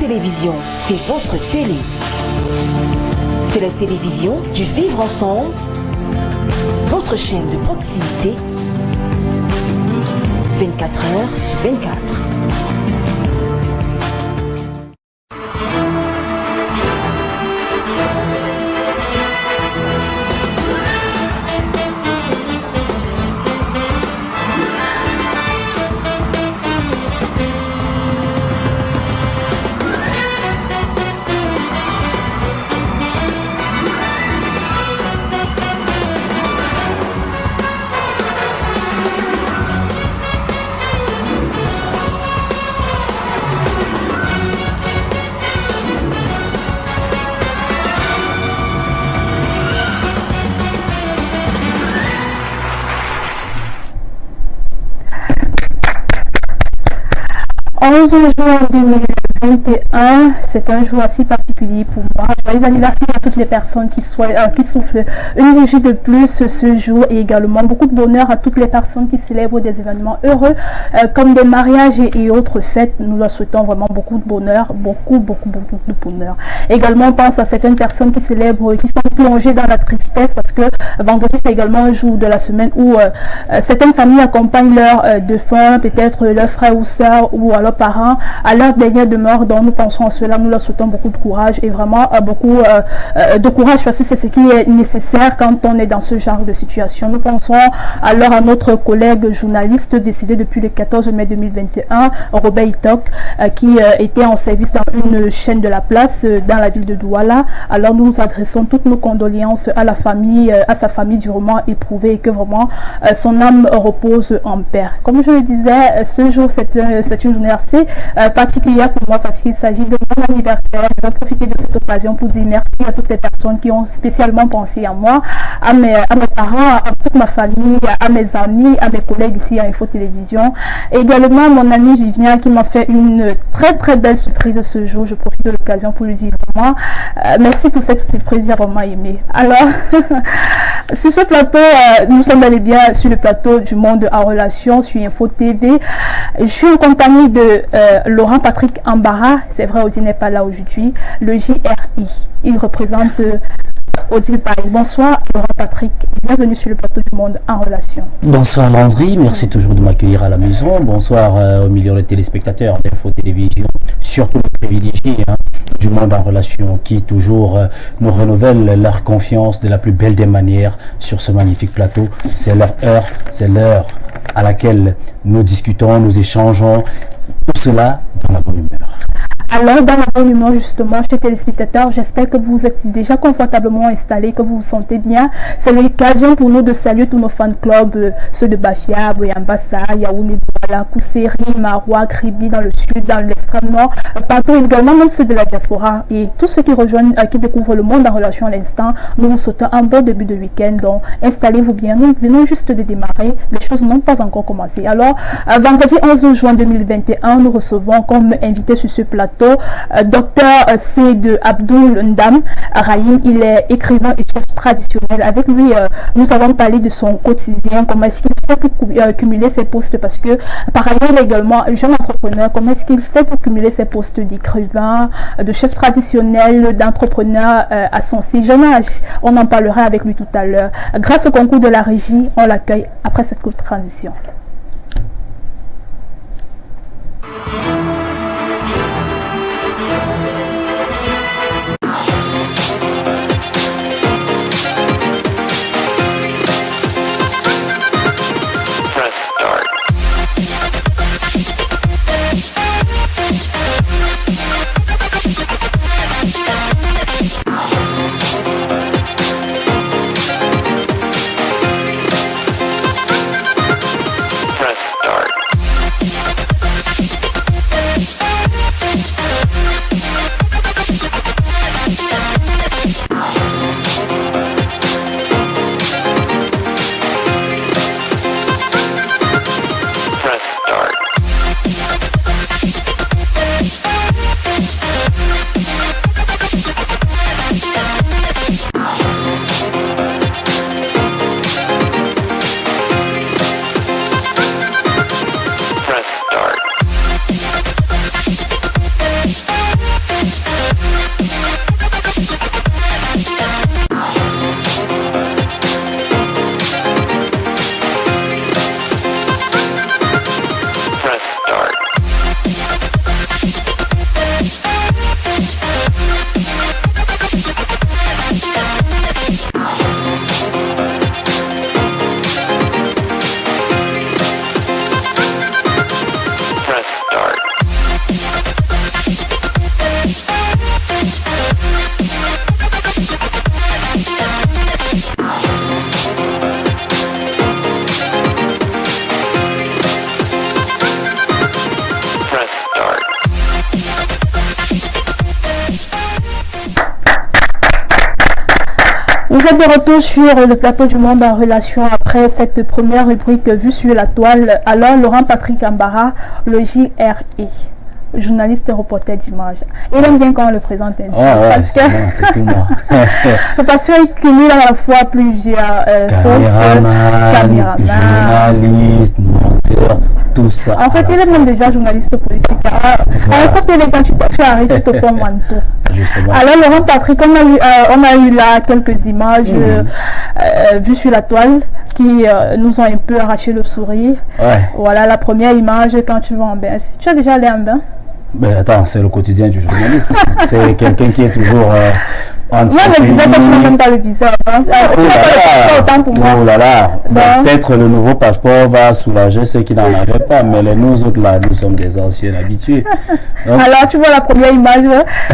télévision, c'est votre télé. C'est la télévision du vivre ensemble, votre chaîne de proximité, 24 heures sur 24. Juin 2021, c'est un jour assez particulier pour moi. Joyeux anniversaire à toutes les personnes qui souffrent une bougie de plus ce jour, et également beaucoup de bonheur à toutes les personnes qui célèbrent des événements heureux comme des mariages et autres fêtes. Nous leur souhaitons vraiment beaucoup de bonheur, beaucoup de bonheur. Également, on pense à certaines personnes qui célèbrent, qui sont plongées dans la tristesse, parce que vendredi c'est également un jour de la semaine où certaines familles accompagnent leurs défunts, peut-être leurs frères ou sœurs ou alors parents à leur dernière demeure. Donc nous pensons à cela, nous leur souhaitons beaucoup de courage et vraiment beaucoup de courage, parce que c'est ce qui est nécessaire quand on est dans ce genre de situation. Nous pensons alors à notre collègue journaliste décédé depuis le 14 mai 2021, Robert Itok, qui était en service dans une chaîne de la place dans la ville de Douala. Alors nous adressons toutes nos condoléances à la famille, à sa famille durement éprouvée, et que vraiment son âme repose en paix. Comme je le disais, ce jour c'est une journée assez particulière pour moi, parce qu'il s'agit de mon anniversaire. Je vais profiter de cette occasion pour dire merci à toutes les personnes qui ont spécialement pensé à moi, à mes parents, à toute ma famille, à mes amis, à mes collègues ici à Info Télévision. Et également mon ami Vivien qui m'a fait une très belle surprise ce jour. Je profite de l'occasion pour lui dire vraiment merci pour cette surprise, j'ai vraiment aimé. Alors sur ce plateau, nous sommes bel et bien sur le plateau du Monde en Relation sur Info TV. Je suis en compagnie de Laurent Patrick Ambara. C'est vrai, Audi n'est pas là aujourd'hui. Le JRI, il représente Odile Paris. Bonsoir Laurent Patrick, bienvenue sur le plateau du Monde en Relation. Bonsoir Landry, merci toujours de m'accueillir à la maison. Bonsoir aux millions de téléspectateurs d'Info Télévision, surtout les privilégiés du Monde en Relation, qui toujours nous renouvellent leur confiance de la plus belle des manières sur ce magnifique plateau. C'est leur heure, c'est l'heure à laquelle nous discutons, nous échangeons, tout cela dans la bonne humeur. Alors, dans la bonne humeur, justement, chers téléspectateurs, j'espère que vous êtes déjà confortablement installés, que vous vous sentez bien. C'est l'occasion pour nous de saluer tous nos fan clubs, ceux de Bachia, Boyambassa, Yaoundé, Douala, Kousseri, Maroua, Kribi dans le sud, dans l'extrême nord, partout également, même ceux de la diaspora et tous ceux qui rejoignent, qui découvrent le Monde en Relation à l'instant. Nous vous souhaitons un bon début de week-end. Donc, installez-vous bien. Nous venons juste de démarrer. Les choses n'ont pas encore commencé. Alors, vendredi 11 juin 2021, nous recevons comme invité sur ce plateau Docteur Seydou Abdoul Ndam Rahim. Il est écrivain et chef traditionnel. Avec lui, nous avons parlé de son quotidien, comment est-ce qu'il fait pour cumuler ses postes, parce que par ailleurs il est également un jeune entrepreneur. Comment est-ce qu'il fait pour cumuler ses postes d'écrivain, de chef traditionnel, d'entrepreneur à son si jeune âge. On en parlera avec lui tout à l'heure. Grâce au concours de la régie, on l'accueille après cette courte transition. Vous êtes de retour sur le plateau du Monde en relation après cette première rubrique vue sur la toile. Alors, Laurent Patrick Ambara, le JRI, journaliste et reporter d'image. Il aime bien quand on le présente ainsi. C'est tout moi. Parce qu'il cumule à la fois plusieurs caméraman, journaliste, monteur, tout ça. En fait, il est même déjà journaliste politique. En fait, quand tu arrives, tu te formes en tout. Justement. Alors, Laurent Patrick, on a eu là quelques images vues sur la toile qui nous ont un peu arraché le sourire. Ouais. Voilà la première image quand tu vas en bain. Tu as déjà allé en bain? Mais attends, c'est le quotidien du journaliste. C'est quelqu'un qui est toujours en Moi, je me disais que tu n'as même pas le visa. Tu n'as pas le passeport autant pour moi. Oh là là. Peut-être le nouveau passeport va soulager ceux qui n'en avaient pas, mais nous autres là, nous sommes des anciens habitués. Donc, alors, tu vois la première image,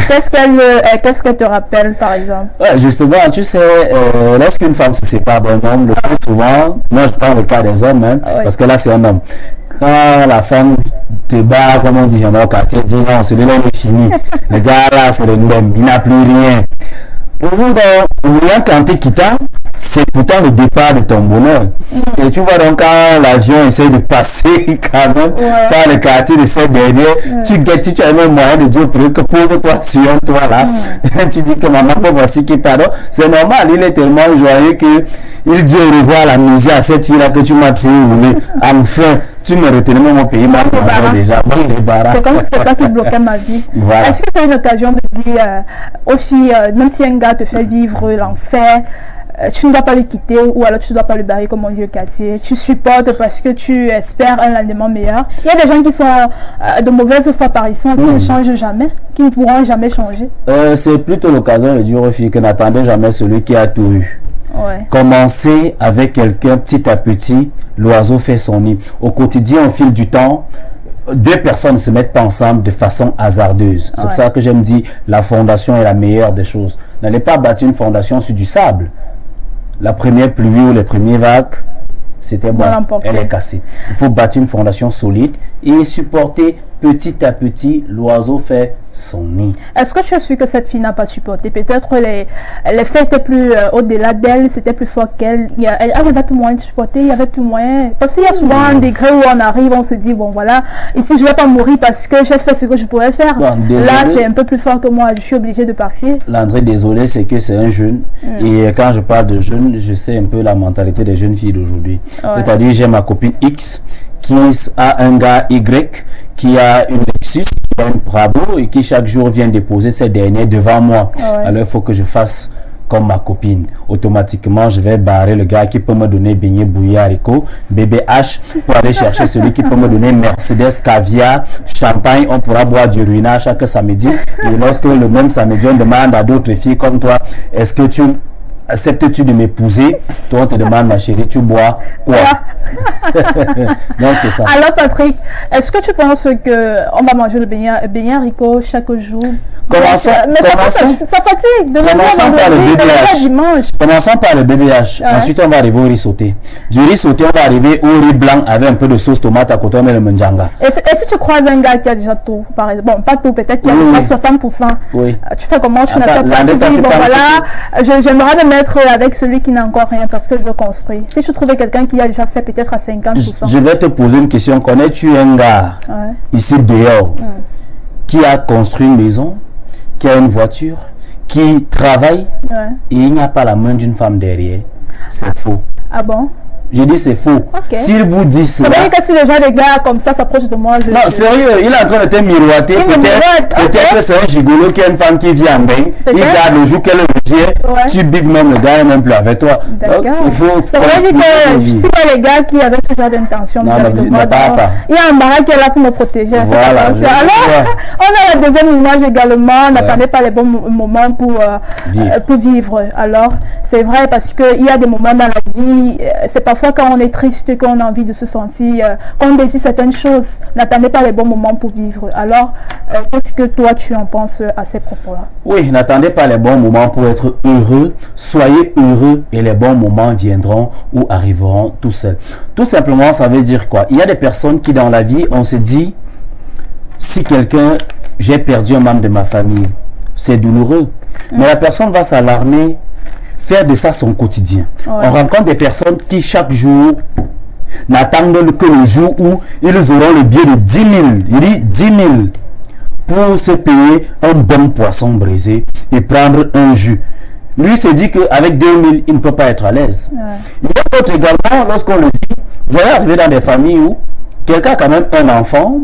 qu'est-ce qu'elle te rappelle, par exemple? Ouais, justement, tu sais, lorsqu'une femme se sépare d'un homme, le plus souvent, moi je prends le cas des hommes, hein, parce que là c'est un homme. Quand la femme te bat, comme on dit dans le quartier, dit non, celui-là il est fini. Le gars là, c'est le même, il n'a plus rien. Pour vous, rien quand tu quittes, c'est pourtant le départ de ton bonheur. Et tu vois donc quand l'avion essaie de passer quand même par le quartier de cette dernière, tu guettes, tu as même moyen de dire que pose-toi sur toi là. Tu dis que maman, voici qui pardon. C'est normal, il est tellement joyeux que il dit au revoir la musique à cette fille là que tu m'as fait rouler. Enfin, tu me retenais mon pays, moi déjà. Bon débarras. C'est comme si c'était toi qui bloquais ma vie. Voilà. Est-ce que c'est une occasion de dire aussi, même si un gars te fait vivre l'enfer, tu ne dois pas le quitter ou alors tu ne dois pas le barrer comme un vieux cassier. Tu supportes parce que tu espères un lendemain meilleur. Il y a des gens qui sont de mauvaise foi par ici, qui ne changent jamais, qui ne pourront jamais changer. C'est plutôt l'occasion de dire aux filles que n'attendez jamais celui qui a tout eu. Ouais. Commencez avec quelqu'un petit à petit, l'oiseau fait son nid. Au quotidien, au fil du temps, deux personnes ne se mettent pas ensemble de façon hasardeuse. C'est pour ça que j'aime dire la fondation est la meilleure des choses. N'allez pas bâtir une fondation sur du sable. La première pluie ou les premières vagues, c'était bon, elle est cassée. Il faut bâtir une fondation solide et supporter petit à petit, l'oiseau fait son nid. Est-ce que tu as su que cette fille n'a pas supporté? Peut-être les faits étaient plus au-delà d'elle, c'était plus fort qu'elle. Elle avait plus moyen de supporter, il y avait plus moyen. Parce qu'il y a souvent un degré où on arrive, on se dit, bon voilà, ici je ne vais pas mourir parce que j'ai fait ce que je pouvais faire. Bon, là, c'est un peu plus fort que moi, je suis obligé de partir. L'André, désolé, c'est que c'est un jeune. Et quand je parle de jeune, je sais un peu la mentalité des jeunes filles d'aujourd'hui. C'est-à-dire, j'ai ma copine X qui a un gars Y qui a une Lexus, qui a une Prado et qui chaque jour vient déposer ces derniers devant moi. Alors il faut que je fasse comme ma copine. Automatiquement, je vais barrer le gars qui peut me donner beignet bouilli haricot, BBH, pour aller chercher celui qui peut me donner Mercedes, caviar, champagne. On pourra boire du ruina chaque samedi. Et lorsque le même samedi, on demande à d'autres filles comme toi, est-ce que tu acceptes-tu de m'épouser? Toi, on te demande, ma chérie, tu bois quoi? Donc, c'est ça. Alors, Patrick, est-ce que tu penses qu'on va manger le beignet haricot chaque jour? Commençons ça fatigue. Commençons par le BBH. Ensuite, on va arriver au riz sauté. Du riz sauté, on va arriver au riz blanc avec un peu de sauce tomate à côté, on met le manjanga. Et si tu croises un gars qui a déjà tout, par exemple, bon, pas tout, peut-être qu'il a déjà 60%, tu fais comment? Tu n'acceptes pas, tu dis, bon voilà, j'aimerais me mettre avec celui qui n'a encore rien parce que je veux construire. Si tu trouvais quelqu'un qui a déjà fait peut-être à 50%. Je vais te poser une question. Connais-tu un gars ici dehors qui a construit une maison, qui a une voiture, qui travaille et il n'y a pas la main d'une femme derrière? C'est faux. Ah bon? Je dis c'est faux. S'il vous dit cela... C'est vrai que si les gens, des gars comme ça s'approchent de moi... Non, sérieux, il est en train de te miroiter. Peut-être que c'est un gigolo qui a une femme qui vient en bain. Il garde le jour qu'elle revient. Tu bigs même le gars et même plus avec toi. D'accord. C'est vrai que s'il y a les gars qui avaient ce genre d'intention, il y a un Ambara qui est là pour me protéger. Voilà. Alors, on a la deuxième image également. N'attendez pas les bons moments pour vivre. Alors, c'est vrai parce qu'il y a des moments dans la vie, c'est parfois quand on est triste, qu'on a envie de se sentir, qu'on désire certaines choses. N'attendez pas les bons moments pour vivre. Alors, qu'est-ce que toi tu en penses à ces propos-là? Oui, n'attendez pas les bons moments pour être heureux. Soyez heureux et les bons moments viendront ou arriveront tout seuls. Tout simplement, ça veut dire quoi? Il y a des personnes qui dans la vie, on se dit, si j'ai perdu un membre de ma famille, c'est douloureux. Mais la personne va s'alarmer faire de ça son quotidien. Ouais. On rencontre des personnes qui chaque jour n'attendent que le jour où ils auront le billet de 10 000. Il dit 10 000 pour se payer un bon poisson braisé et prendre un jus. Lui se dit qu'avec 2 000, il ne peut pas être à l'aise. Ouais. Il y a d'autres également, lorsqu'on le dit, vous allez arriver dans des familles où quelqu'un a quand même un enfant,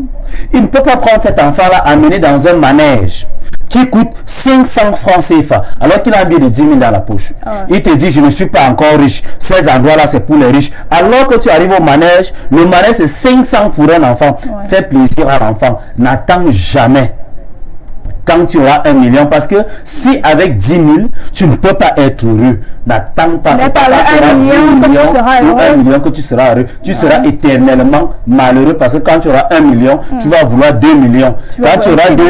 il ne peut pas prendre cet enfant-là, amener dans un manège qui coûte 500 francs CFA, alors qu'il a un billet de 10 000 dans la poche. Ouais. Il te dit, je ne suis pas encore riche. Ces endroits-là, c'est pour les riches. Alors que tu arrives au manège, le manège, c'est 500 pour un enfant. Ouais. Fais plaisir à l'enfant. N'attends jamais quand tu auras 1 million, parce que si avec 10 000, tu ne peux pas être heureux, n'attends pas. Mais par le 1 million que tu seras heureux. 1 million que tu seras heureux. Tu seras éternellement malheureux, parce que quand tu auras 1 million, tu vas vouloir 2 millions. Quand tu auras 2,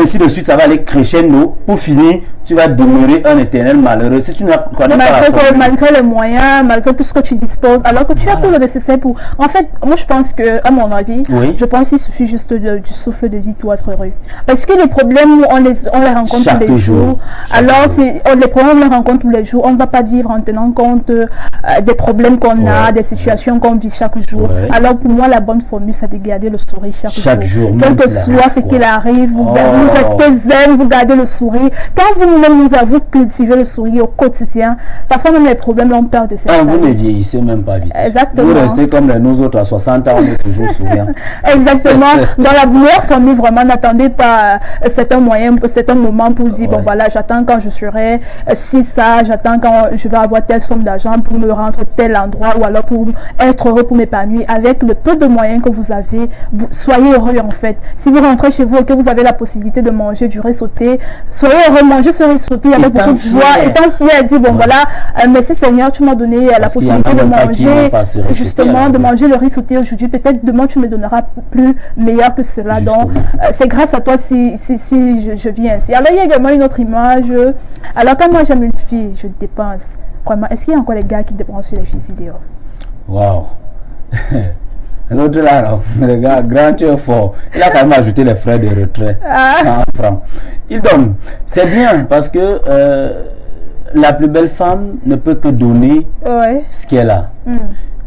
ainsi de suite, ça va aller crescendo. Pour finir, tu vas demeurer un éternel malheureux. Si tu ne connais pas la formule. Malgré les moyens, malgré tout ce que tu disposes, alors que tu as tout le nécessaire pour... En fait, moi je pense que, à mon avis, Oui. je pense qu'il suffit juste du souffle de vie pour être heureux. Parce que les problèmes, on les rencontre Chaque tous les jour. jours. Chaque Alors, jour. les problèmes, on les rencontre tous les jours. On ne va pas vivre en tenant compte des problèmes qu'on a, Ouais. des situations qu'on vit chaque jour. Ouais. Alors, pour moi, la bonne formule, c'est de garder le sourire chaque jour. même Quel que s'il soit arrive ce quoi. qu'il arrive, vous Oh. restez zen, vous gardez le sourire. Quand vous-même nous avons cultivé le sourire au quotidien, parfois même les problèmes ont peur de Ah, vous ne s'installer. vieillissez même pas vite. Exactement. Vous restez comme nous autres à 60 ans, on est toujours souriants. Exactement. Dans la meilleure famille, vraiment, n'attendez pas c'est un moyen, c'est un moment pour dire, bon Ouais. voilà, j'attends quand je serai si ça, j'attends quand je vais avoir telle somme d'argent pour me rendre tel endroit ou alors pour être heureux, pour m'épanouir. Avec le peu de moyens que vous avez, soyez heureux en fait. Si vous rentrez chez vous et que vous avez la possibilité de manger du riz sauté, soyez heureux, mangez ce riz sauté avec Étant beaucoup de joie. fier. Étant fier, dire, bon voilà, merci Seigneur, tu m'as donné la Parce qu'il y en a possibilité de même pas qui manger, n'ont pas ce riz sauté, justement, alors. de manger le riz sauté aujourd'hui. Peut-être demain, tu me donneras plus meilleur que cela. Donc, c'est grâce à toi si je vis ainsi. Alors, il y a également une autre image. Alors, quand moi j'aime une fille, je dépense. Vraiment, est-ce qu'il y a encore des gars qui dépensent sur les filles ici dehors? Waouh. L'autre là, non. Le gars, grand Dieu fort. Il a quand même ajouté les frais de retrait. 100 francs. Il donne. C'est bien parce que la plus belle femme ne peut que donner Ouais. ce qu'elle a. Mm.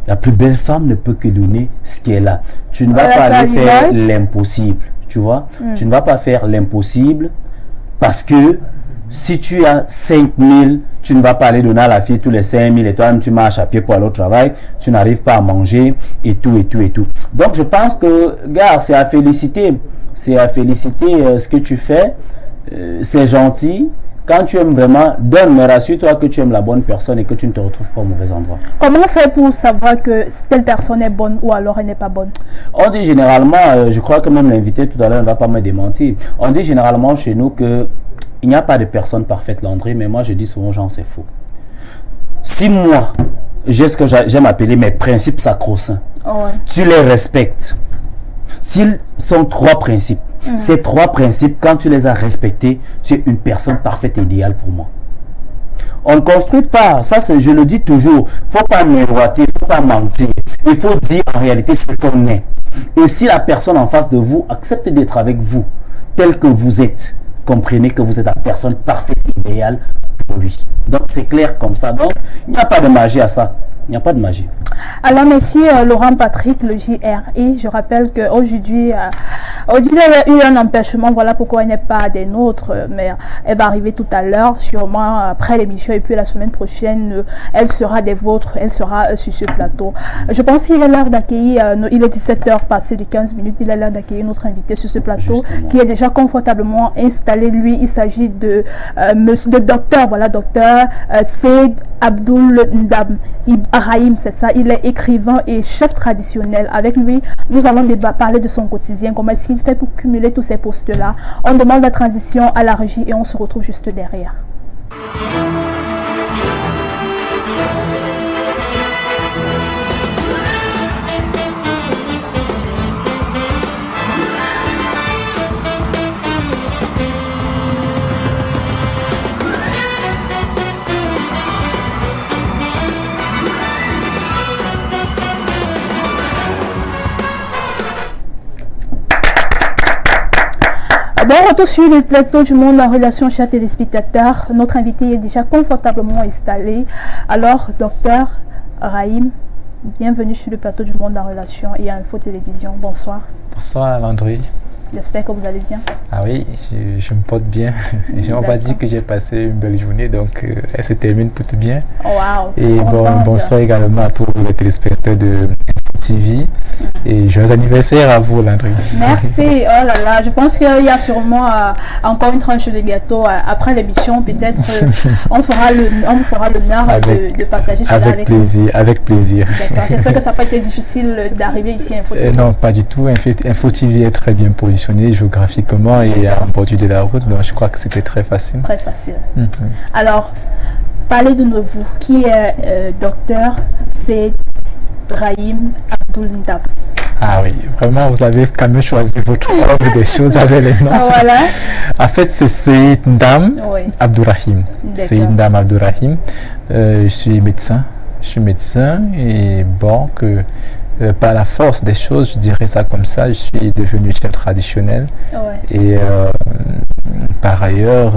La plus belle femme ne peut que donner ce qu'elle a. Tu ne vas Voilà, pas ça, aller faire l'image. l'impossible. Tu vois? Tu ne vas pas faire l'impossible parce que si tu as 5 000, tu ne vas pas aller donner à la fille tous les 5 000 et toi-même tu marches à pied pour aller au travail, tu n'arrives pas à manger et tout et tout et tout. Donc je pense que, gars, c'est à féliciter. C'est à féliciter ce que tu fais. C'est gentil. Quand tu aimes vraiment, donne, mais rassure-toi que tu aimes la bonne personne et que tu ne te retrouves pas au mauvais endroit. Comment faire pour savoir que telle personne est bonne ou alors elle n'est pas bonne? On dit généralement, je crois que même l'invité tout à l'heure ne va pas me démentir, on dit généralement chez nous que il n'y a pas de personne parfaite, Landry, mais moi je dis souvent, genre, c'est faux. Si moi, j'ai ce que j'aime appeler mes principes sacro-saints, Ouais. tu les respectes. S'ils sont 3 principes, ces 3 principes, quand tu les as respectés, tu es une personne parfaite et idéale pour moi. On ne construit pas, ça je le dis toujours, il ne faut pas miroiter, il ne faut pas mentir. Il faut dire en réalité ce qu'on est. Et si la personne en face de vous accepte d'être avec vous, tel que vous êtes, comprenez que vous êtes la personne parfaite, idéale pour lui. Donc c'est clair comme ça. Donc il n'y a pas de magie à ça. Il n'y a pas de magie. Alors, monsieur Laurent Patrick, le JRI, je rappelle qu'aujourd'hui, il a eu un empêchement, voilà pourquoi il n'est pas des nôtres, mais elle va arriver tout à l'heure, sûrement après l'émission, et puis la semaine prochaine, elle sera des vôtres, elle sera sur ce plateau. Je pense qu'il est l'heure d'accueillir, il est 17h passé de 15 minutes, il est l'heure d'accueillir notre invité sur ce plateau, justement, qui est déjà confortablement installé. Lui, il s'agit de docteur, voilà, docteur Seyd Abdoul Ndam Ibrahim, c'est ça. Il est écrivain et chef traditionnel. Avec lui, nous allons parler de son quotidien, comment est-ce qu'il fait pour cumuler tous ces postes-là. On demande la transition à la régie et on se retrouve juste derrière. Bon retour sur le plateau du Monde en relation, chers téléspectateurs. Notre invité est déjà confortablement installé. Alors, docteur Rahim, bienvenue sur le plateau du Monde en relation et à Info Télévision. Bonsoir. Bonsoir Landry. J'espère que vous allez bien. Ah oui, je me porte bien. On va dire que j'ai passé une belle journée, donc elle se termine plutôt bien. Wow. Et bonsoir également à tous les téléspectateurs de Info TV. Et joyeux anniversaire à vous Landry. Merci. Oh là là, je pense qu'il y a sûrement encore une tranche de gâteau après l'émission. Peut-être on vous fera l'honneur de partager cela avec plaisir, avec plaisir. D'accord. J'espère que ça n'a pas été difficile d'arriver ici à Info TV. Non, pas du tout. Info TV est très bien positionné géographiquement et en bordure de la route, donc je crois que c'était très facile. Très facile. Alors, parlez de vous. Qui est docteur C'est Rahim Abdul Ndam? Ah oui, vraiment, vous avez quand même choisi votre ordre des choses avec les noms. Voilà. En fait, c'est Seyyid Ndam Abdourahim. Seyyid Ndam Abdourahim. Je suis médecin. Et bon, par la force des choses, je dirais ça comme ça, je suis devenu chef traditionnel. Et par ailleurs,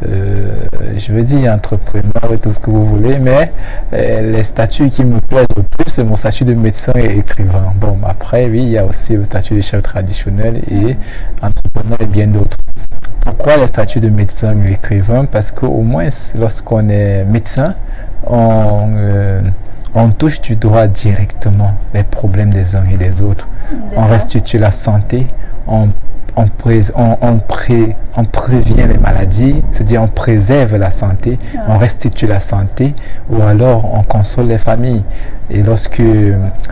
je veux dire entrepreneur et tout ce que vous voulez, mais les statuts qui me plaisent le plus, c'est mon statut de médecin et écrivain. Bon, après, oui, il y a aussi le statut de chef traditionnel et entrepreneur et bien d'autres. Pourquoi le statut de médecin et écrivain? Parce qu'au moins, lorsqu'on est médecin, on touche du doigt directement les problèmes des uns et des autres. On restitue la santé, on prévient les maladies, c'est-à-dire on préserve la santé, on restitue la santé, ou alors on console les familles. Et lorsque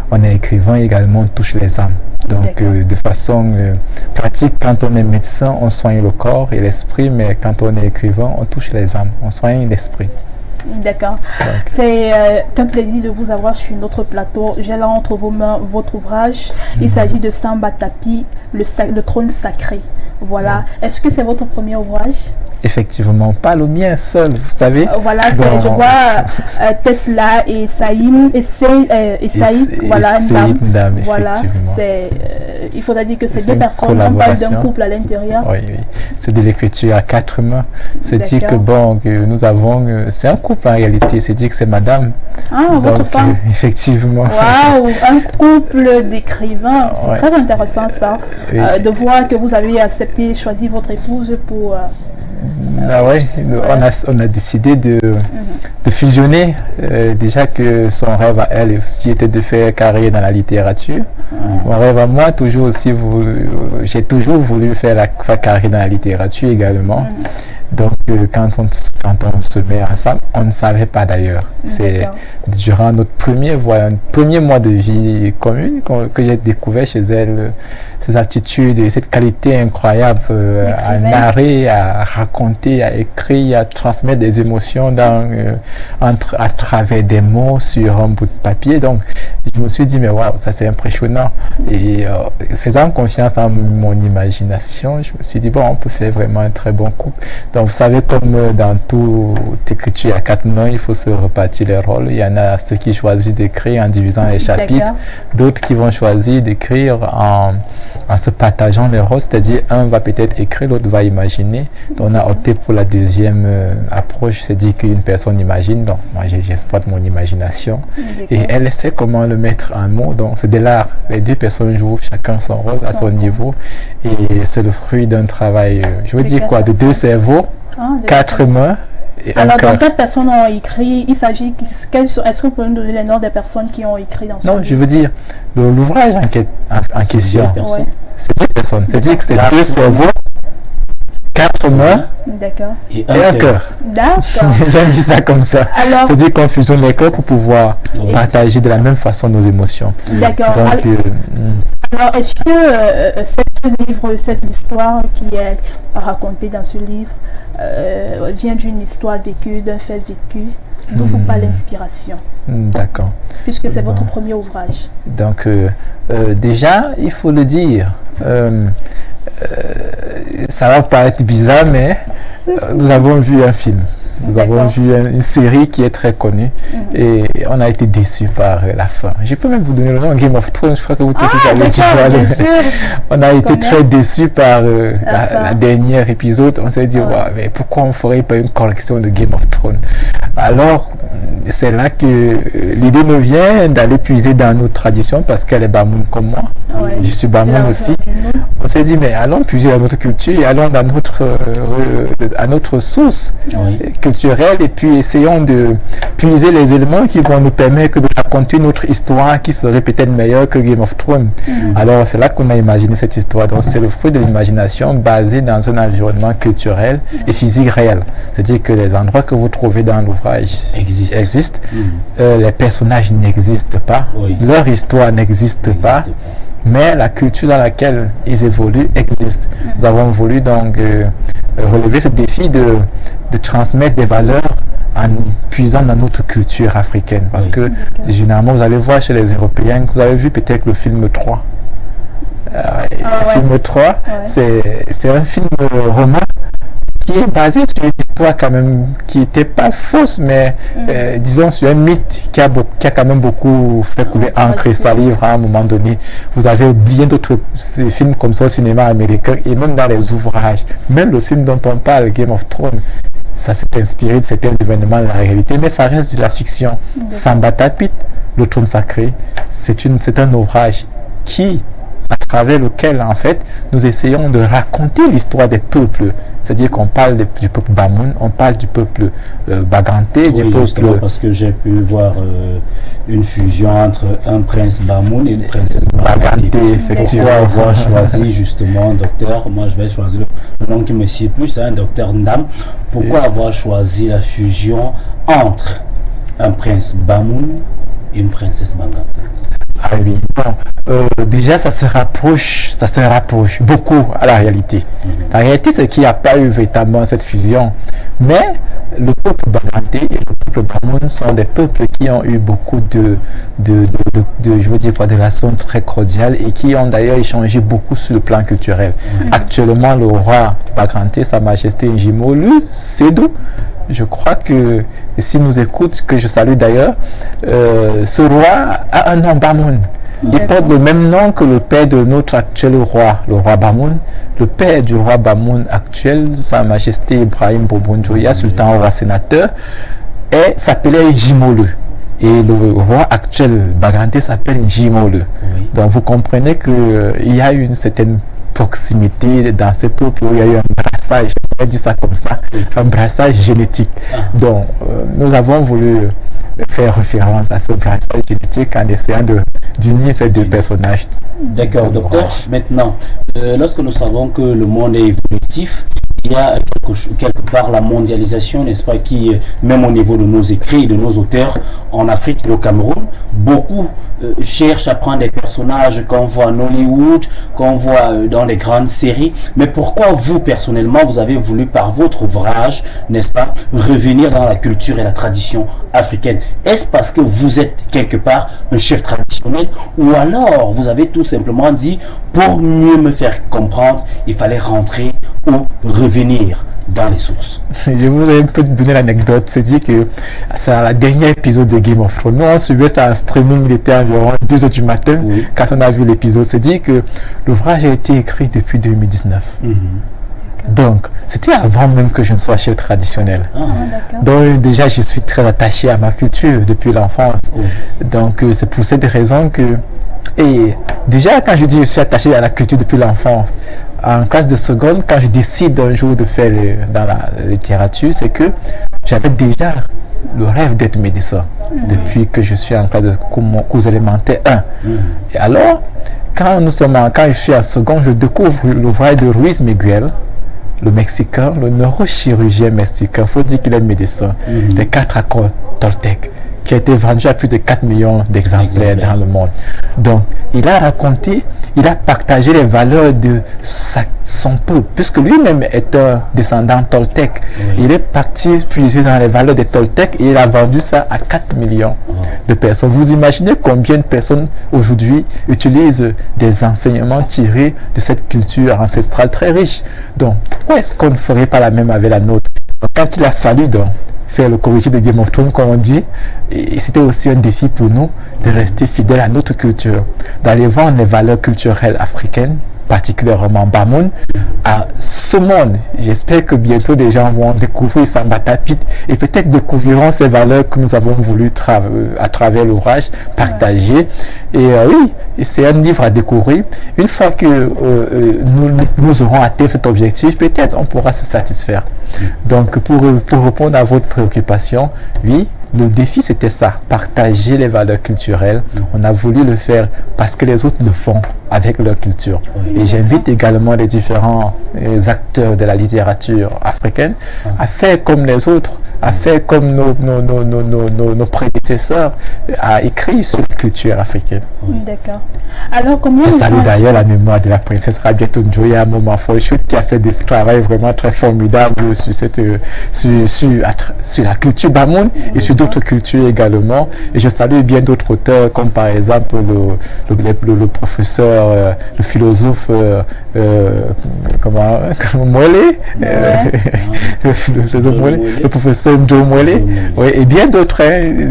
on est écrivain également, on touche les âmes. Donc de façon pratique, quand on est médecin, on soigne le corps et l'esprit, mais quand on est écrivain, on touche les âmes, on soigne l'esprit. D'accord. C'est un plaisir de vous avoir sur notre plateau. J'ai là entre vos mains votre ouvrage. Il s'agit de Samba Tapi, le trône sacré. Voilà. Est-ce que c'est votre premier ouvrage? Effectivement, pas le mien seul, vous savez. Voilà, je vois Tesla et Saïd, voilà, Ndam, voilà, il faudra dire que ces deux personnes, on parle d'un couple à l'intérieur. Oui, c'est de l'écriture à 4 mains. C'est-à-dire que nous avons, c'est un couple en réalité, c'est-à-dire que c'est madame. Ah, votre femme. Effectivement. Waouh, un couple d'écrivains, c'est très intéressant ça, de voir que vous avez accepté, choisi votre épouse pour... on a décidé de fusionner. Déjà que son rêve à elle aussi était de faire carrière dans la littérature. Mon rêve à moi, j'ai toujours voulu faire carrière dans la littérature également. Donc quand on se met ensemble, on ne savait pas d'ailleurs. C'est durant notre premier mois de vie commune que j'ai découvert chez elle ces aptitudes et cette qualité incroyable à narrer, à raconter, à écrire, à transmettre des émotions à travers des mots sur un bout de papier. Donc je me suis dit mais waouh, ça c'est impressionnant. Et faisant confiance en mon imagination, je me suis dit bon, on peut faire vraiment un très bon couple. Donc vous savez, comme dans toute écriture à 4 mains, il faut se repartir les rôles. Il y en a ceux qui choisissent d'écrire en divisant les chapitres, d'autres qui vont choisir d'écrire en se partageant les rôles, c'est-à-dire un va peut-être écrire, l'autre va imaginer. Donc on a opté pour la deuxième approche, c'est-à-dire qu'une personne imagine, donc moi j'exploite mon imagination et elle sait comment le mettre en mots, donc c'est de l'art. Les deux personnes jouent chacun son rôle à son niveau et c'est le fruit d'un travail, je veux dire quoi, de 2 cerveaux, 4 mains. Alors, dans 4 personnes ont écrit, il s'agit, est-ce que vous pouvez nous donner les noms des personnes qui ont écrit dans ce livre? Non, je veux dire, l'ouvrage en question, c'est 2 personnes. C'est-à-dire que c'est 2 cerveaux, 4 mains et un cœur. D'accord. J'aime dire ça comme ça. C'est-à-dire qu'on fusionne les cœurs pour pouvoir partager de la même façon nos émotions. D'accord. Alors, est-ce que cette histoire qui est racontée dans ce livre vient d'une histoire vécue, d'un fait vécu? D'où vous parle l'inspiration? D'accord. Puisque c'est votre premier ouvrage. Donc, déjà, il faut le dire, ça va paraître bizarre, mais nous avons vu un film. Nous avons vu une série qui est très connue et on a été déçus par la fin. Je peux même vous donner le nom, Game of Thrones, je crois que vous tous allez dire. On a été très déçus par la dernière épisode. On s'est dit, mais pourquoi on ne ferait pas une collection de Game of Thrones? Alors, c'est là que l'idée nous vient d'aller puiser dans nos traditions parce qu'elle est Bamoun comme moi. Je suis Bamoun aussi. On s'est dit, mais allons puiser dans notre culture et allons dans à notre source culturelle et puis essayons de puiser les éléments qui vont nous permettre de raconter notre histoire qui serait peut-être meilleure que Game of Thrones. Alors, c'est là qu'on a imaginé cette histoire. Donc, c'est le fruit de l'imagination basé dans un environnement culturel et physique réel. C'est-à-dire que les endroits que vous trouvez dans l'ouvrage existent. Les personnages n'existent pas. Leur histoire n'existe pas. Mais la culture dans laquelle ils évoluent existe. Nous avons voulu donc relever ce défi de transmettre des valeurs en puisant dans notre culture africaine. Parce que généralement, vous allez voir chez les Européens, vous avez vu peut-être le film 3. Le film 3, c'est un film roman qui est basé sur une histoire quand même qui n'était pas fausse, mais disons sur un mythe qui a quand même beaucoup fait couler encre et salive à un moment donné. Vous avez bien d'autres films comme ça au cinéma américain et même dans les ouvrages. Même le film dont on parle, Game of Thrones, ça s'est inspiré de certains événements de la réalité, mais ça reste de la fiction. Samba Tapit, le trône sacré, c'est un ouvrage à travers lequel, en fait, nous essayons de raconter l'histoire des peuples. C'est-à-dire qu'on parle du peuple Bamoun, on parle du peuple Baganté, du peuple... Parce que j'ai pu voir une fusion entre un prince Bamoun et une princesse Baganté. Effectivement. Pourquoi avoir choisi justement, docteur, moi je vais choisir le nom qui me sied plus, docteur Ndam. Pourquoi avoir choisi la fusion entre un prince Bamoun et une princesse Baganté? Ah oui, bon, déjà ça se rapproche beaucoup à la réalité. La réalité, c'est qu'il n'y a pas eu véritablement cette fusion. Mais le peuple Baganté et le peuple Bamoun sont des peuples qui ont eu beaucoup de relations très cordiales et qui ont d'ailleurs échangé beaucoup sur le plan culturel. Actuellement, le roi Baganté, Sa Majesté Njimolu Sédou, je crois que s'il nous écoute, que je salue d'ailleurs, ce roi a un nom Bamoun. Il porte le même nom que le père de notre actuel roi, le roi Bamoun. Le père du roi Bamoun actuel, Sa Majesté Ibrahim Bobonjoya, sultan roi sénateur, s'appelait Njimolu. Et le roi actuel Baganté s'appelle Njimolu. Donc vous comprenez qu'il y a une certaine proximité dans ces peuples où il y a eu un brassage, on va dire ça comme ça, un brassage génétique. Donc nous avons voulu faire référence à ce brassage génétique en essayant d'unir ces deux personnages. D'accord, docteur. Maintenant, lorsque nous savons que le monde est évolutif, il y a quelque part la mondialisation, n'est-ce pas, qui, même au niveau de nos écrits, de nos auteurs, en Afrique et au Cameroun, beaucoup cherchent à prendre des personnages qu'on voit en Hollywood, qu'on voit dans les grandes séries. Mais pourquoi vous, personnellement, vous avez voulu, par votre ouvrage, n'est-ce pas, revenir dans la culture et la tradition africaine? Est-ce parce que vous êtes quelque part un chef traditionnel, ou alors vous avez tout simplement dit, pour mieux me faire comprendre, il fallait rentrer ou revenir dans les sources? Je vous ai un peu donné l'anecdote. C'est dit que c'est à la dernière épisode de Game of Thrones. Nous, on suivait ça en streaming, il était environ 2h du matin quand on a vu l'épisode. C'est dit que l'ouvrage a été écrit depuis 2019. Donc, c'était avant même que je ne sois chef traditionnel. Donc, déjà, je suis très attaché à ma culture depuis l'enfance. Donc, c'est pour cette raison que... Et déjà, quand je dis que je suis attaché à la culture depuis l'enfance, en classe de seconde, quand je décide un jour de faire dans la littérature, c'est que j'avais déjà le rêve d'être médecin depuis que je suis en classe de cours élémentaire 1. Et alors, quand je suis en seconde, je découvre l'ouvrage de Ruiz Miguel, le Mexicain, le neurochirurgien mexicain. Il faut dire qu'il est médecin. Les 4 accords Toltec, qui a été vendu à plus de 4 millions d'exemplaires dans le monde. Donc, il a raconté il a partagé les valeurs de son peuple, puisque lui-même est un descendant toltèque. Il est parti puiser dans les valeurs des Toltecs et il a vendu ça à 4 millions de personnes. Vous imaginez combien de personnes aujourd'hui utilisent des enseignements tirés de cette culture ancestrale très riche. Donc, pourquoi est-ce qu'on ne ferait pas la même avec la nôtre? Donc, quand il a fallu donc faire le corrigé de Game of Thrones, comme on dit, et c'était aussi un défi pour nous de rester fidèles à notre culture, d'aller voir les valeurs culturelles africaines, particulièrement Bamoun, à ce monde. J'espère que bientôt des gens vont découvrir Sambata Pit et peut-être découvriront ces valeurs que nous avons voulu à travers l'ouvrage partager. Et oui, c'est un livre à découvrir. Une fois que nous aurons atteint cet objectif, peut-être on pourra se satisfaire. Donc pour répondre à votre préoccupation, oui, le défi c'était ça, partager les valeurs culturelles. On a voulu le faire parce que les autres le font avec leur culture. Et j'invite également les différents acteurs de la littérature africaine à faire comme les autres, à faire comme nos prédécesseurs, à écrire sur la culture africaine. D'accord. Alors, comment je salue d'ailleurs la mémoire de la princesse Rabiatou Njoya Moma Folchut qui a fait des travaux vraiment très formidables sur la culture Bamoun et sur d'autres cultures également. Et je salue bien d'autres auteurs comme par exemple le professeur, le philosophe Mwele, le professeur Njo Mwele, et bien d'autres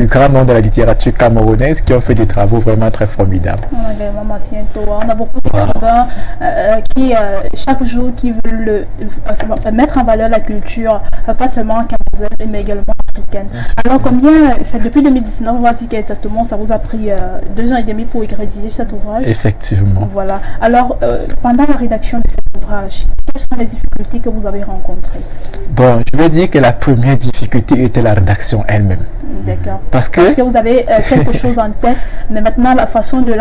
grands noms de la littérature camerounaise qui ont fait des travaux vraiment très formidables. On a beaucoup d'écrivains qui chaque jour qui veulent mettre en valeur la culture, pas seulement camerounaise mais également africaine. Alors c'est depuis 2019, on va dire qu'exactement ça vous a pris 2 ans et demi pour rédiger cet ouvrage? Effectivement. Voilà. Alors pendant la rédaction de cet ouvrage, quelles sont les difficultés que vous avez rencontrées? Bon, je vais dire que la première difficulté était la rédaction elle-même. D'accord. Parce que vous avez quelque chose en tête, mais maintenant la façon de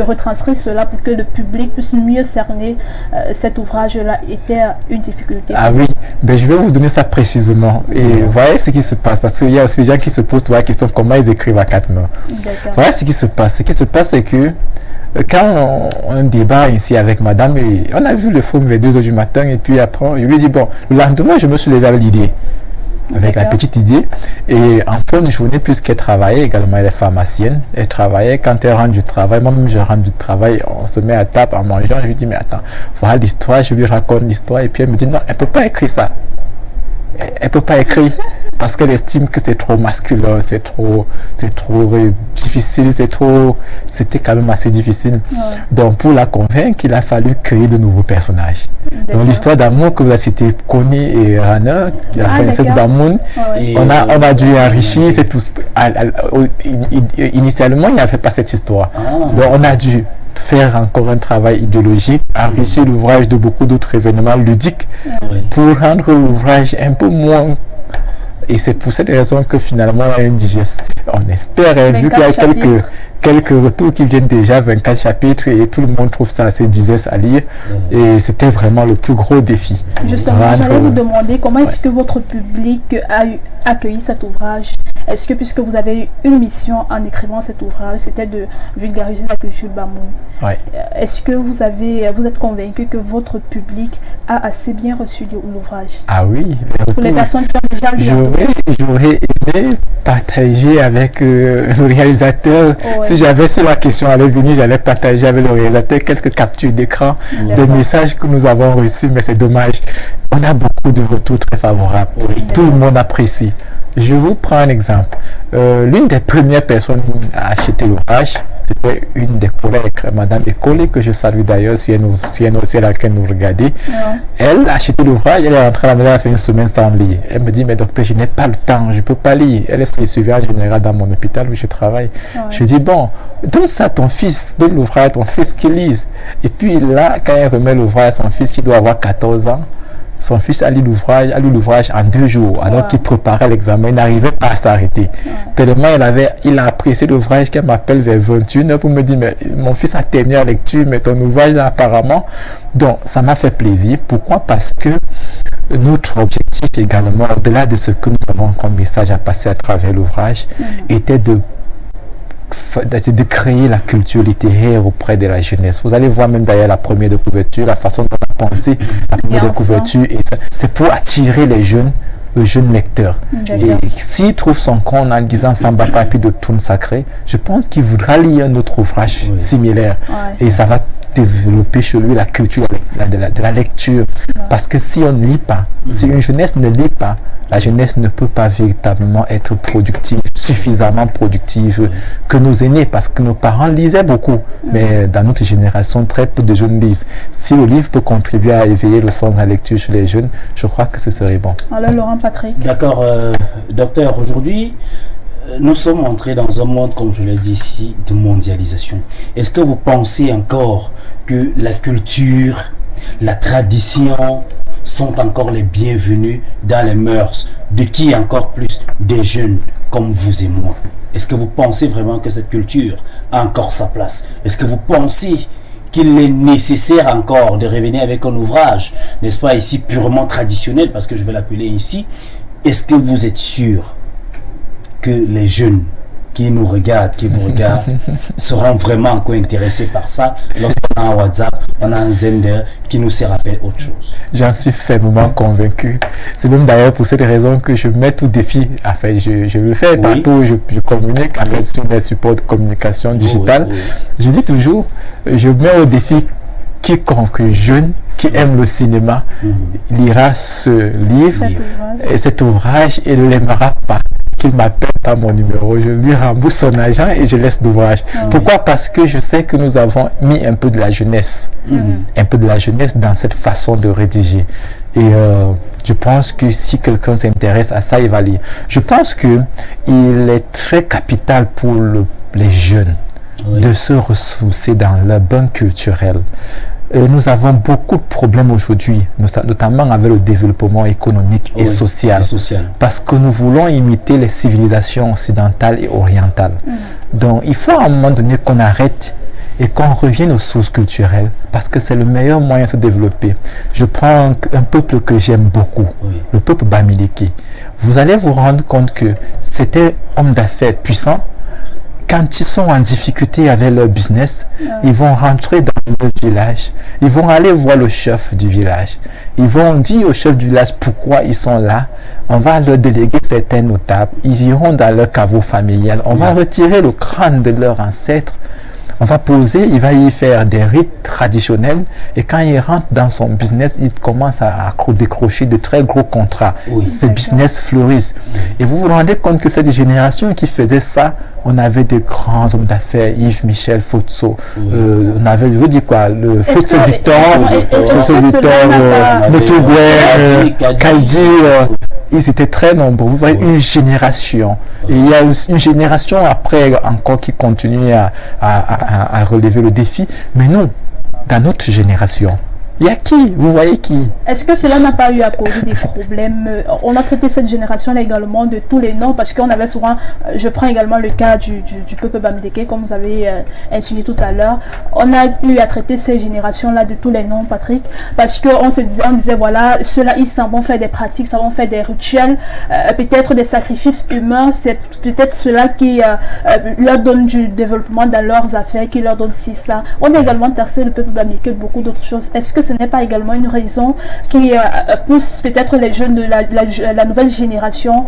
retranscrire cela pour que le public puisse mieux cerner cet ouvrage-là était une difficulté. Ah oui, ben, je vais vous donner ça précisément. Et voyez ce qui se passe, parce qu'il y a aussi des gens qui se posent la question comment ils écrivent à 4 mains. Voilà ce qui se passe. Ce qui se passe, c'est que quand on débat ici avec madame, et on a vu le film vers 2 h du matin, et puis après, je lui ai dit, bon, le lendemain, je me suis levé avec l'idée. Avec la petite idée, et en fin de journée, puisqu'elle travaillait également, elle est pharmacienne, elle travaillait, quand elle rentre du travail, moi-même je rentre du travail, on se met à table en mangeant, je lui dis mais attends, voilà l'histoire, je lui raconte l'histoire, et puis elle me dit non, elle peut pas écrire ça, elle peut pas écrire parce qu'elle estime que c'est trop masculin, c'est trop difficile, c'était quand même assez difficile. Donc pour la convaincre, il a fallu créer de nouveaux personnages. Donc l'histoire d'amour que vous avez cité, Connie et Rana, la princesse Bamoun, on a dû enrichir, c'est tout. Initialement, il n'y avait pas cette histoire. Donc on a dû faire encore un travail idéologique, enrichir l'ouvrage de beaucoup d'autres événements ludiques pour rendre l'ouvrage un peu moins. Et c'est pour cette raison que finalement on espère, vu qu'il y a quelques retours qui viennent déjà, 24 chapitres, et tout le monde trouve ça assez digeste à lire. Et c'était vraiment le plus gros défi. Justement, j'allais vous demander comment est-ce que votre public a accueilli cet ouvrage. Est-ce que, puisque vous avez eu une mission en écrivant cet ouvrage, c'était de vulgariser la culture Bamoun, est-ce que vous êtes convaincu que votre public a assez bien reçu l'ouvrage? Ah oui. Pour les personnes qui ont déjà lu. J'aurais aimé partager avec le réalisateur. Si j'avais sur la question à venir, j'allais partager avec le réalisateur quelques captures d'écran des messages que nous avons reçus, mais c'est dommage. On a beaucoup de retours très favorables. Tout le monde apprécie. Je vous prends un exemple. L'une des premières personnes à acheter l'ouvrage, c'était une des collègues, Madame Écolé, que je salue d'ailleurs si elle est à laquelle nous regardez. Elle a acheté l'ouvrage, elle est rentrée à la maison, elle a fait une semaine sans lire. Elle me dit, mais docteur, je n'ai pas le temps, je ne peux pas lire. Elle est surveillante générale dans mon hôpital où je travaille. Je dis, bon, donne ça à ton fils, donne l'ouvrage à ton fils qui lise. Et puis là, quand elle remet l'ouvrage à son fils qui doit avoir 14 ans, son fils a lu l'ouvrage en 2 jours, alors qu'il préparait l'examen, il n'arrivait pas à s'arrêter. Tellement il a apprécié l'ouvrage qu'elle m'appelle vers 21h pour me dire, mais mon fils a terminé la lecture, mais ton ouvrage là apparemment. Donc ça m'a fait plaisir. Pourquoi? Parce que notre objectif également, au-delà de ce que nous avons comme message à passer à travers l'ouvrage, était de de créer la culture littéraire auprès de la jeunesse. Vous allez voir même d'ailleurs la première de couverture, la façon dont on a pensé la première de couverture, c'est pour attirer le jeune lecteur. Et s'il trouve son compte en lisant Samba Papi de Toune Sacré, je pense qu'il voudra lire un autre ouvrage similaire. Et ça va développer chez lui la culture de la lecture. Parce que si on ne lit pas, si une jeunesse ne lit pas, la jeunesse ne peut pas véritablement être productive, suffisamment productive que nos aînés, parce que nos parents lisaient beaucoup. Mais dans notre génération, très peu de jeunes lisent. Si le livre peut contribuer à éveiller le sens de la lecture chez les jeunes, je crois que ce serait bon. Alors Laurent Patrick. D'accord, docteur, aujourd'hui, nous sommes entrés dans un monde, comme je l'ai dit ici, de mondialisation. Est-ce que vous pensez encore que la culture, la tradition sont encore les bienvenus dans les mœurs de qui encore plus des jeunes comme vous et moi? Est-ce que vous pensez vraiment que cette culture a encore sa place? Est-ce que vous pensez qu'il est nécessaire encore de revenir avec un ouvrage, n'est-ce pas, ici purement traditionnel, parce que je vais l'appeler ici? Est-ce que vous êtes sûr que les jeunes qui nous regardent, qui vous regardent, seront vraiment encore intéressés par ça lorsqu'on a un WhatsApp, on a un Zender qui nous sert à faire autre chose? J'en suis fermement convaincu. C'est même d'ailleurs pour cette raison que je mets tout défi. Enfin, je le fais tantôt, je communique sur mes supports de communication digitale. Je dis toujours, je mets au défi quiconque jeune qui aime le cinéma lira ce livre et cet ouvrage et ne l'aimera pas, qu'il m'appelle par mon numéro, je lui rembourse son argent et je laisse l'ouvrage. Pourquoi? Parce que je sais que nous avons mis un peu de la jeunesse, un peu de la jeunesse dans cette façon de rédiger. Et je pense que si quelqu'un s'intéresse à ça, il va lire. Je pense que il est très capital pour les jeunes de se ressourcer dans leur bain culturel. Nous avons beaucoup de problèmes aujourd'hui, notamment avec le développement économique et social, parce que nous voulons imiter les civilisations occidentales et orientales. Donc il faut à un moment donné qu'on arrête et qu'on revienne aux sources culturelles, parce que c'est le meilleur moyen de se développer. Je prends un peuple que j'aime beaucoup, le peuple Bamileke. Vous allez vous rendre compte que c'était un homme d'affaires puissant. Quand ils sont en difficulté avec leur business, ils vont rentrer dans le village, ils vont aller voir le chef du village, ils vont dire au chef du village pourquoi ils sont là, on va leur déléguer certains notables, ils iront dans leur caveau familial, on va retirer le crâne de leur ancêtre, on va poser, il va y faire des rites traditionnels et quand il rentre dans son business, il commence à décrocher de très gros contrats. Ces business fleurissent. Et vous vous rendez compte que cette génération qui faisait ça, on avait des grands hommes d'affaires, Yves Michel Futso, on avait, je veux dire quoi, le Futso Victor, Motogwe, Kaiji, ils étaient très nombreux. Vous voyez une génération. Et il y a aussi une génération après encore qui continue à relever le défi. Mais non, dans notre génération, il y a qui? Vous voyez qui? Est-ce que cela n'a pas eu à causer des problèmes? On a traité cette génération-là également de tous les noms, parce qu'on avait souvent, je prends également le cas du peuple Bamileke, comme vous avez insinué tout à l'heure. On a eu à traiter ces générations-là de tous les noms, Patrick, parce qu'on disait voilà, ceux-là, ils s'en vont faire des pratiques, ça vont faire des rituels, peut-être des sacrifices humains, c'est peut-être ceux-là qui leur donnent du développement dans leurs affaires, qui leur donnent ci, ça. On a également taxé le peuple Bamileke de beaucoup d'autres choses. Est-ce que ce n'est pas également une raison qui pousse peut-être les jeunes de la nouvelle génération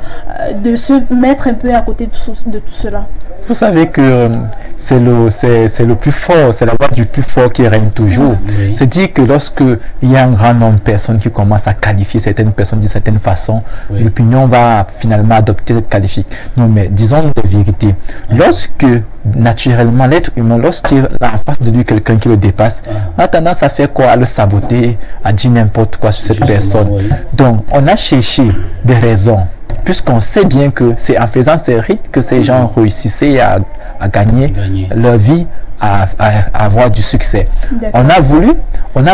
de se mettre un peu à côté de tout cela? Vous savez que c'est le plus fort, c'est la voix du plus fort qui règne toujours. C'est dire que lorsque il y a un grand nombre de personnes qui commencent à qualifier certaines personnes d'une certaine façon, l'opinion va finalement adopter cette qualification. Non, mais disons la vérité. Lorsque naturellement l'être humain, lorsqu'il a en face de lui quelqu'un qui le dépasse, on a tendance à faire quoi? À le saboter, à dire n'importe quoi sur cette personne. Donc on a cherché des raisons, puisqu'on sait bien que c'est en faisant ces rites que ces gens réussissaient à gagner leur vie, à avoir du succès. On a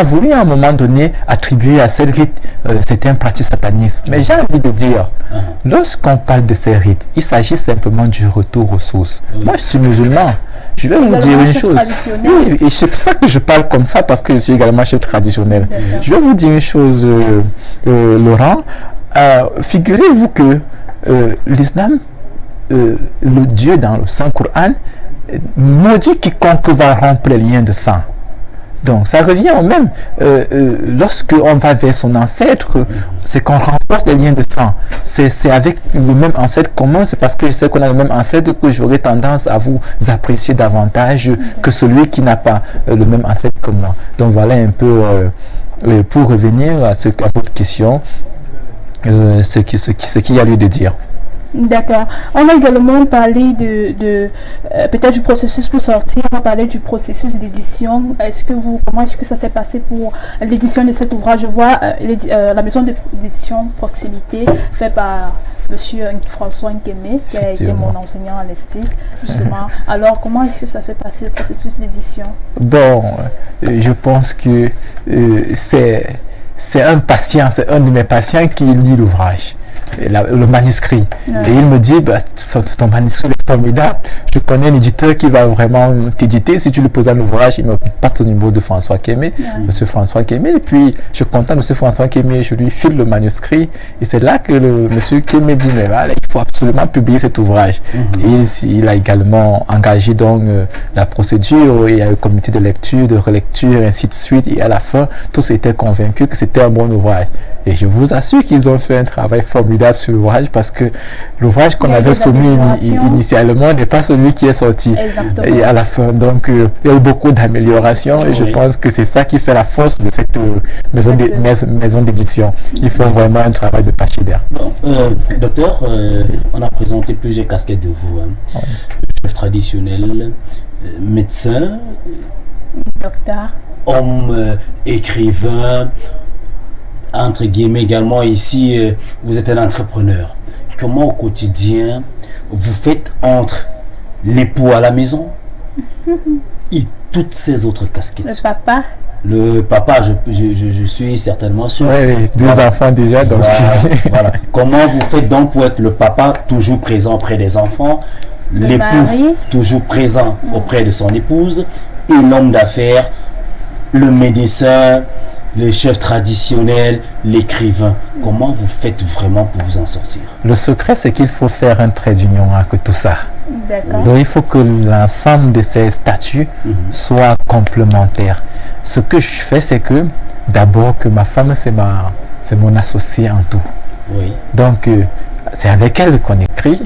voulu à un moment donné attribuer à ces rites certaines pratiques satanistes. Mais j'ai envie de dire, lorsqu'on parle de ces rites, il s'agit simplement du retour aux sources. Moi, je suis musulman. Je vais vous dire une chose. Oui, et c'est pour ça que je parle comme ça, parce que je suis également chef traditionnel. Je vais vous dire une chose, Laurent. Figurez-vous que l'islam, le Dieu dans le Saint-Coran, maudit quiconque va rompre les liens de sang. Donc ça revient au même. Lorsqu'on va vers son ancêtre, c'est qu'on renforce les liens de sang. C'est avec le même ancêtre commun, c'est parce que je sais qu'on a le même ancêtre que j'aurais tendance à vous apprécier davantage que celui qui n'a pas le même ancêtre que moi. Donc voilà un peu, pour revenir à votre question, ce qu'il y a lieu de dire. D'accord. On a également parlé de peut-être du processus pour sortir. On va parler du processus d'édition. Comment est-ce que ça s'est passé pour l'édition de cet ouvrage? Je vois la maison d'édition Proximité fait par Monsieur François Nkeme, qui a été mon enseignant en esthétique, justement. Alors, comment est-ce que ça s'est passé, le processus d'édition? Bon, je pense que c'est un de mes patients qui lit l'ouvrage. Le manuscrit. Et il me dit, ton manuscrit est formidable. Je connais un éditeur qui va vraiment t'éditer. Si tu lui poses un ouvrage, il me passe au niveau de François Nkeme, Monsieur François Nkeme. Et puis, je contacte Monsieur François Nkeme, je lui file le manuscrit. Et c'est là que le Monsieur Nkeme dit, mais voilà, il faut absolument publier cet ouvrage. Et il a également engagé donc la procédure. Il y a le comité de lecture, de relecture, et ainsi de suite. Et à la fin, tous étaient convaincus que c'était un bon ouvrage. Et je vous assure qu'ils ont fait un travail formidable sur l'ouvrage, parce que l'ouvrage qu'on avait soumis initialement n'est pas celui qui est sorti. Exactement. Et à la fin, donc, il y a eu beaucoup d'améliorations, et je pense que c'est ça qui fait la force de cette maison d'édition. Ils font vraiment un travail de pachyderme. Docteur, on a présenté plusieurs casquettes de vous. Chef traditionnel, médecin, docteur, homme, écrivain, entre guillemets également ici, vous êtes un entrepreneur. Comment au quotidien vous faites entre l'époux à la maison et toutes ces autres casquettes? Le papa, je suis certainement sûr. Oui, deux enfants déjà. Donc. Voilà. Comment vous faites donc pour être le papa toujours présent auprès des enfants, l'époux toujours présent auprès de son épouse, et l'homme d'affaires, le médecin, le chef traditionnel, l'écrivain? Comment vous faites vraiment pour vous en sortir? Le secret, c'est qu'il faut faire un trait d'union avec tout ça. Donc il faut que l'ensemble de ces statuts soient complémentaires. Ce que je fais, c'est que d'abord que ma femme, c'est mon associée en tout. Oui. Donc c'est avec elle qu'on écrit,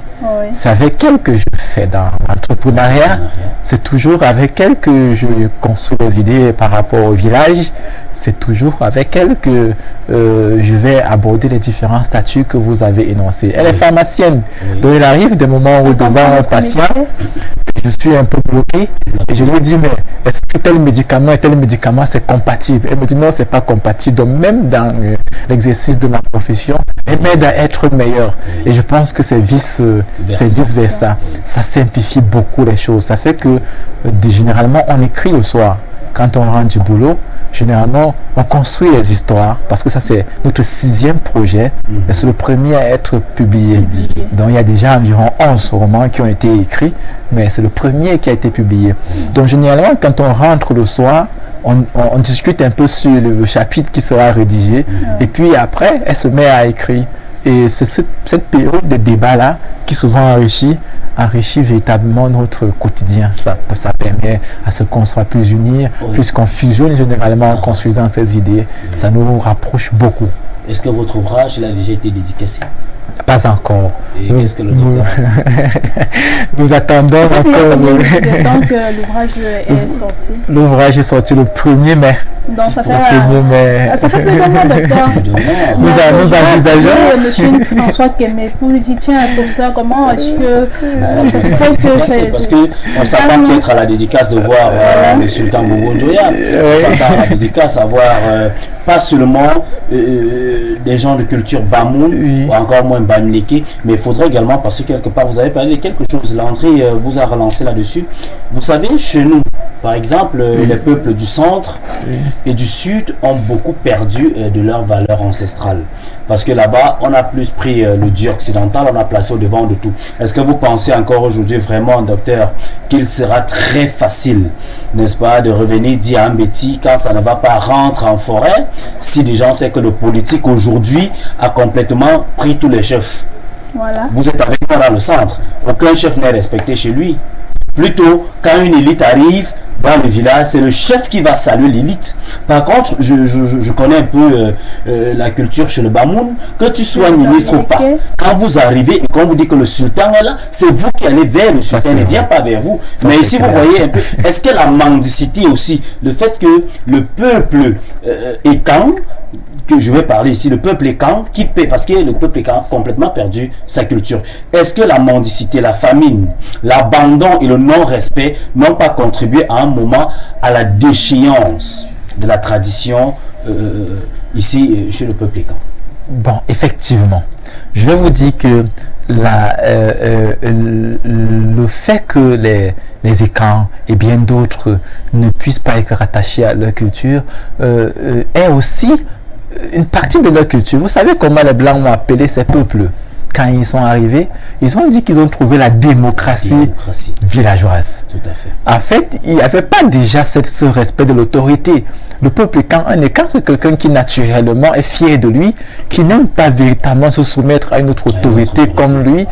c'est avec elle que je fais dans l'entrepreneuriat, c'est toujours avec elle que je construis les idées par rapport au village, c'est toujours avec elle que je vais aborder les différents statuts que vous avez énoncés. Elle est pharmacienne, donc il arrive des moments où devant un patient, je suis un peu bloqué et je lui dis, mais est-ce que tel médicament et tel médicament c'est compatible? Elle me dit non, c'est pas compatible. Donc même dans l'exercice de ma profession, elle m'aide à être meilleur. Et je pense que c'est vice versa. Ça simplifie beaucoup les choses. Ça fait que généralement on écrit le soir. Quand on rentre du boulot, généralement on construit les histoires, parce que ça c'est notre 6e projet et c'est le premier à être publié. Donc il y a déjà environ 11 romans qui ont été écrits, mais c'est le premier qui a été publié. Donc généralement quand on rentre le soir, on discute un peu sur le chapitre qui sera rédigé, et puis après elle se met à écrire. Et c'est cette période de débat-là qui souvent enrichit véritablement notre quotidien. Ça permet à ce qu'on soit plus unis, puisqu'on fusionne généralement en construisant ces idées. Ça nous rapproche beaucoup. Est-ce que votre ouvrage il a déjà été dédicacé? Pas encore. Et qu'est-ce que le docteur nous attendons encore. Donc l'ouvrage est sorti. L'ouvrage est sorti le 1er mai. Donc ça fait plus d'un mois, docteur. Nous envisageons. Monsieur François Nkeme, pour lui dire, tiens, professeur, comment est-ce que ça se fait que parce qu'on s'attend peut-être à la dédicace de voir le sultan Bobo Ndoya. On s'attend à la dédicace à voir pas seulement des gens de culture Bamoun, ou encore moins Bamileke, mais il faudrait également, parce que quelque part vous avez parlé de quelque chose, l'entrée vous a relancé là-dessus. Vous savez, chez nous, par exemple, les peuples du centre et du sud ont beaucoup perdu de leur valeur ancestrale. Parce que là-bas, on a plus pris le dieu occidental, on a placé au devant de tout. Est-ce que vous pensez encore aujourd'hui vraiment, docteur, qu'il sera très facile, n'est-ce pas, de revenir dire à un bêtis quand ça ne va pas rentrer en forêt, si les gens savent que le politique aujourd'hui a complètement pris tous les chefs? Voilà. Vous êtes avec moi dans le centre, aucun chef n'est respecté chez lui. Plutôt, quand une élite arrive dans le village, c'est le chef qui va saluer l'élite. Par contre, je connais un peu la culture chez le Bamoun. Que tu sois ministre ou pas, quand vous arrivez et qu'on vous dit que le sultan est là, c'est vous qui allez vers le sultan, il ne vient pas vers vous. Mais ici, vous voyez un peu, est-ce que la mendicité aussi, le fait que le peuple est quand que je vais parler ici, le peuple est quand qui paie, parce que le peuple est quand complètement perdu sa culture. Est-ce que la mendicité, la famine, l'abandon et le non-respect n'ont pas contribué à un moment à la déchéance de la tradition ici chez le peuple écan? Bon, effectivement, je vais vous dire que le fait que les écans et bien d'autres ne puissent pas être rattachés à leur culture est aussi une partie de leur culture. Vous savez comment les Blancs ont appelé ces peuples quand ils sont arrivés? Ils ont dit qu'ils ont trouvé la démocratie villageoise. Tout à fait. En fait, il n'y avait pas déjà ce respect de l'autorité. Le peuple écan, un écan, c'est quelqu'un qui naturellement est fier de lui, qui n'aime pas véritablement se soumettre à une autre autorité comme lui,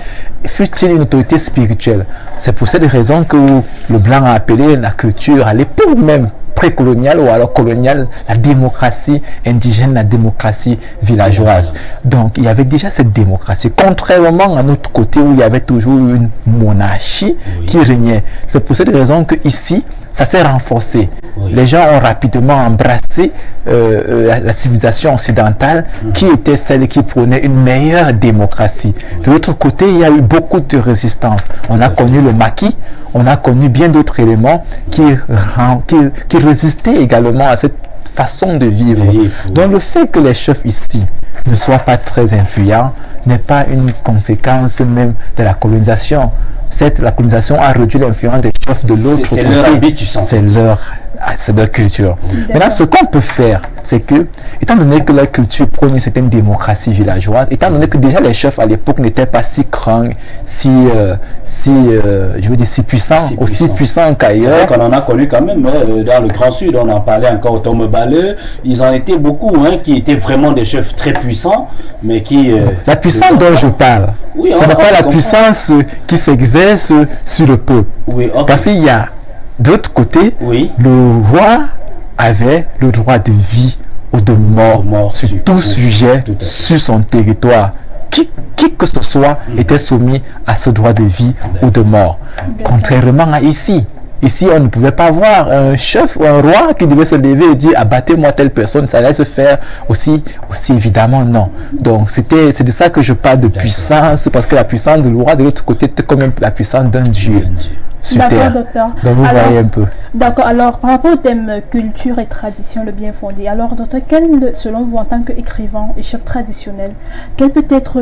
fût-il une autorité spirituelle. C'est pour cette raison que le Blanc a appelé la culture, à l'époque même précoloniale ou alors coloniale, la démocratie indigène, la démocratie villageoise. Donc il y avait déjà cette démocratie, contrairement à notre côté où il y avait toujours une monarchie qui régnait. C'est pour cette raison que ici ça s'est renforcé. Les gens ont rapidement embrassé la civilisation occidentale qui était celle qui prônait une meilleure démocratie. De l'autre côté, il y a eu beaucoup de résistance. On a connu le maquis, on a connu bien d'autres éléments qui résistaient également à cette façon de vivre. Donc le fait que les chefs ici ne soient pas très influents n'est pas une conséquence même de la colonisation. La colonisation a réduit l'influence des chefs de l'autre côté. C'est leur habitus. C'est leur culture. Maintenant, ce qu'on peut faire, c'est que, étant donné que leur culture prône une certaine démocratie villageoise, étant donné que déjà les chefs à l'époque n'étaient pas si grands, si puissants, aussi puissants qu'ailleurs. C'est vrai qu'on en a connu quand même dans le Grand Sud, on en parlait encore au Tombe Baleux, ils en étaient beaucoup qui étaient vraiment des chefs très puissants, mais qui... la puissance dont je parle, ce n'est pas la puissance qui s'exerce sur le peuple. Parce qu'il y a d'autre côté, le roi avait le droit de vie ou de mort sur tout sujet sur son territoire. Qui que ce soit était soumis à ce droit de vie ou de mort. Contrairement à ici. Ici, on ne pouvait pas voir un chef ou un roi qui devait se lever et dire abattez-moi telle personne. Ça allait se faire aussi évidemment non. Donc c'est de ça que je parle de puissance, parce que la puissance de le roi de l'autre côté était quand même la puissance d'un dieu. D'accord, docteur. Donc vous voyez un peu. D'accord, alors par rapport au thème culture et tradition, le bien fondé, alors docteur, selon vous en tant qu'écrivain et chef traditionnel, quel peut être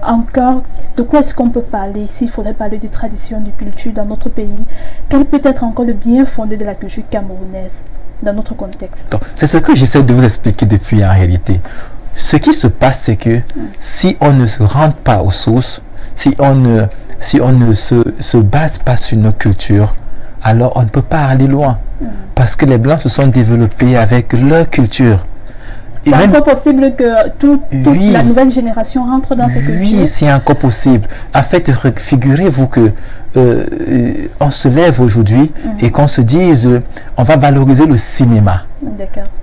encore, de quoi est-ce qu'on peut parler, s'il faudrait parler de tradition, de culture dans notre pays, quel peut être encore le bien fondé de la culture camerounaise dans notre contexte? C'est ce que j'essaie de vous expliquer depuis en réalité. Ce qui se passe, c'est que si on ne se rentre pas aux sources, si on ne se base pas sur nos cultures, alors on ne peut pas aller loin. Parce que les Blancs se sont développés avec leur culture. C'est encore possible que toute la nouvelle génération rentre dans cette culture? Oui, c'est encore possible. En fait, figurez-vous que on se lève aujourd'hui et qu'on se dise on va valoriser le cinéma.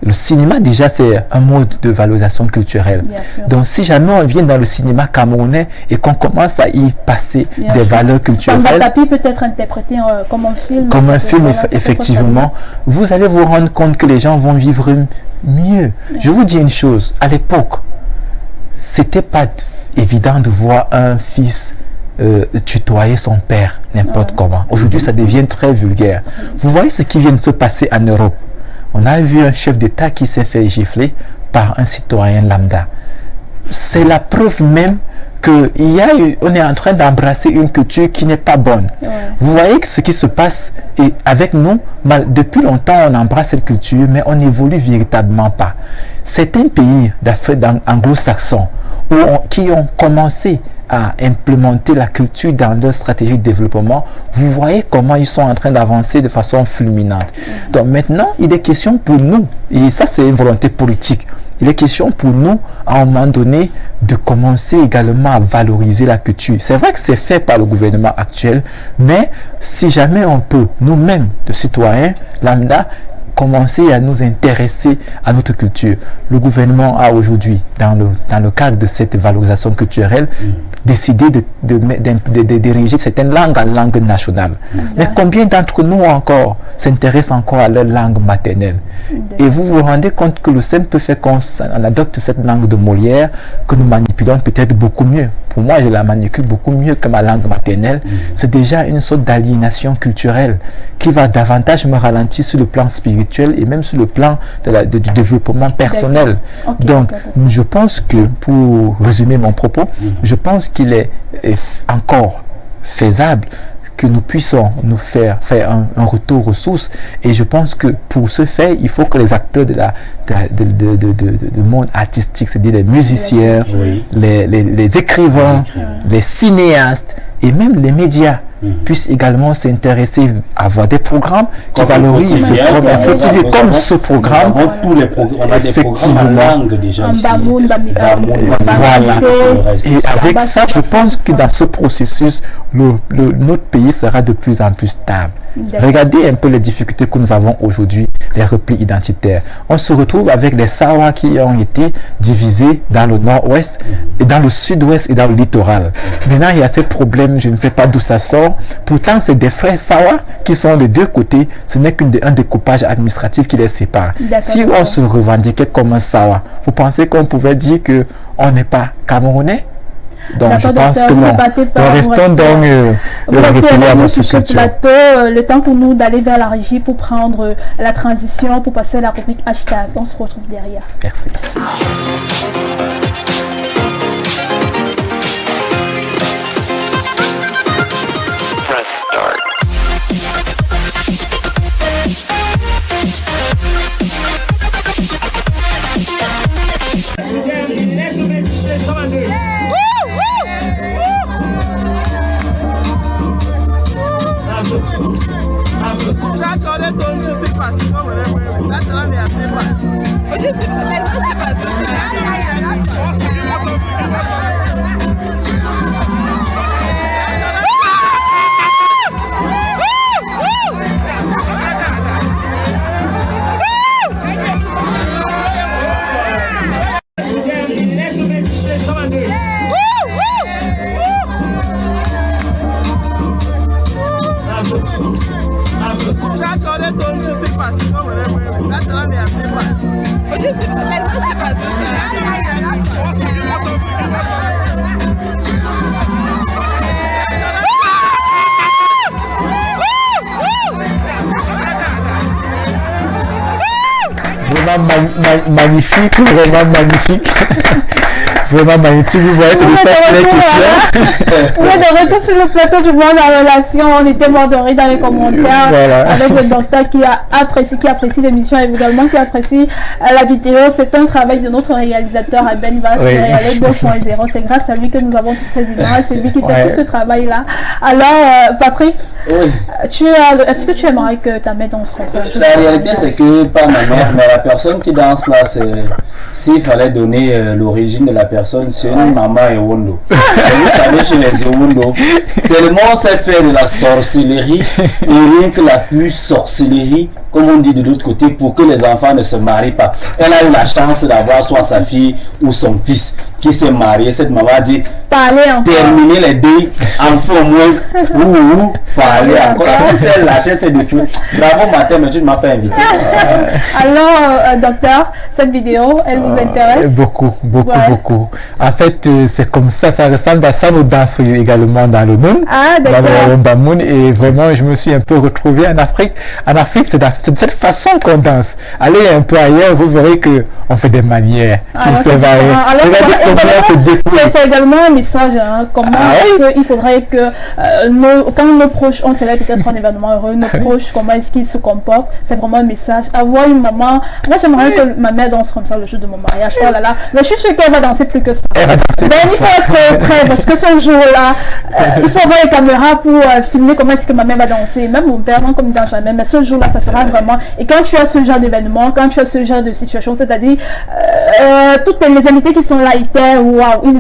Le cinéma, déjà, c'est un mode de valorisation culturelle. Donc, si jamais on vient dans le cinéma camerounais et qu'on commence à y passer des valeurs culturelles... Samba Tapi peut être interprété comme un film. Comme un film, effectivement. Vous allez vous rendre compte que les gens vont vivre mieux. Je vous dis une chose. À l'époque, c'était pas évident de voir un fils tutoyer son père n'importe comment. Aujourd'hui, ça devient très vulgaire. Vous voyez ce qui vient de se passer en Europe. On a vu un chef d'État qui s'est fait gifler par un citoyen lambda. C'est la preuve même qu'on est en train d'embrasser une culture qui n'est pas bonne. Vous voyez que ce qui se passe et avec nous, depuis longtemps on embrasse cette culture, mais on n'évolue véritablement pas. Certains pays d'Afrique anglo-saxons qui ont commencé à implémenter la culture dans leur stratégie de développement, vous voyez comment ils sont en train d'avancer de façon fulminante. Donc maintenant, il est question pour nous, et ça c'est une volonté politique, Il est question pour nous, à un moment donné, de commencer également à valoriser la culture. C'est vrai que c'est fait par le gouvernement actuel, mais si jamais on peut, nous-mêmes, de citoyens lambda, commencer à nous intéresser à notre culture. Le gouvernement a aujourd'hui, dans le cadre de cette valorisation culturelle, décidé de diriger certaines langues en langue nationale. Mais combien d'entre nous encore s'intéressent encore à leur langue maternelle? Et vous vous rendez compte que le simple fait qu'on adopte cette langue de Molière, que nous manipulons peut-être beaucoup mieux. Pour moi, je la manipule beaucoup mieux que ma langue maternelle. C'est déjà une sorte d'aliénation culturelle qui va davantage me ralentir sur le plan spirituel et même sur le plan du développement personnel. Donc, je pense que, pour résumer mon propos, je pense qu'il est encore faisable que nous puissions nous faire un retour aux sources, et je pense que pour ce faire, il faut que les acteurs du monde artistique, c'est-à-dire les musiciens, les écrivains, les cinéastes et même les médias puissent également s'intéresser à avoir des programmes qui valorisent comme ce programme. Tous les programmes, on a des programmes en langue déjà ici. Voilà. Et avec ça, je pense que dans ce processus, notre pays sera de plus en plus stable. Regardez un peu les difficultés que nous avons aujourd'hui, les replis identitaires. On se retrouve avec les Sawa qui ont été divisés dans le nord-ouest, et dans le sud-ouest et dans le littoral. Maintenant, il y a ces problèmes, je ne sais pas d'où ça sort. Pourtant, c'est des frères Sawa qui sont des deux côtés. Ce n'est qu'un découpage administratif qui les sépare. Si on se revendiquait comme un Sawa, vous pensez qu'on pouvait dire qu'on n'est pas Camerounais? Donc je pense que non. Restons donc retenir à notre culture. Le temps pour nous d'aller vers la régie pour prendre la transition, pour passer à la rubrique hashtag. On se retrouve derrière. Merci. Magnifique, vraiment magnifique. Vraiment magnifique, vous voyez, c'est de ça qu'il est question. Oui, de retour sur le plateau du monde en relation, on était mort de rire dans les commentaires, avec le docteur qui apprécie l'émission et également qui apprécie la vidéo. C'est un travail de notre réalisateur Ben Vass, réalisé 2.0. C'est grâce à lui que nous avons toutes ces images, c'est lui qui fait tout ce travail-là. Alors, Patrick, est-ce que tu aimerais que ta mère danse comme ça? La réalité, c'est que pas ma mère, mais la personne qui danse là, s'il fallait donner l'origine de la personne, c'est une maman Ewondo. Vous savez, chez les Ewondo, tellement on sait faire de la sorcellerie, et rien que la plus sorcellerie, comme on dit de l'autre côté, pour que les enfants ne se marient pas. Elle a eu la chance d'avoir soit sa fille ou son fils qui s'est marié. Cette maman a dit terminer les deux, enfants au moins, parler encore. C'est lâcher ses défis. Bravo matin, mais tu ne m'as pas invité. Alors, docteur, cette vidéo, elle vous intéresse? Beaucoup. En fait, c'est comme ça ressemble à ça. Nous dansons également dans le Moon, dans le Bamboun, et vraiment, je me suis un peu retrouvé en Afrique. En Afrique, c'est de cette façon qu'on danse. Allez un peu ailleurs, vous verrez que on fait des manières qui se varient. C'est également un message, comment il faudrait que quand nos proches, on célèbre peut-être un événement heureux, nos proches, comment est-ce qu'ils se comportent, c'est vraiment un message. Avoir une maman, moi j'aimerais que ma mère danse comme ça le jour de mon mariage, oh là là, mais je suis sûre qu'elle va danser plus que ça. Il faut être prêt, parce que ce jour-là, il faut avoir les caméras pour filmer comment est-ce que ma mère va danser, même mon père, non comme il danse jamais, mais ce jour-là, ça sera vraiment, et quand tu as ce genre d'événement, quand tu as ce genre de situation, c'est-à-dire toutes les invités qui sont là étaient, waouh, ils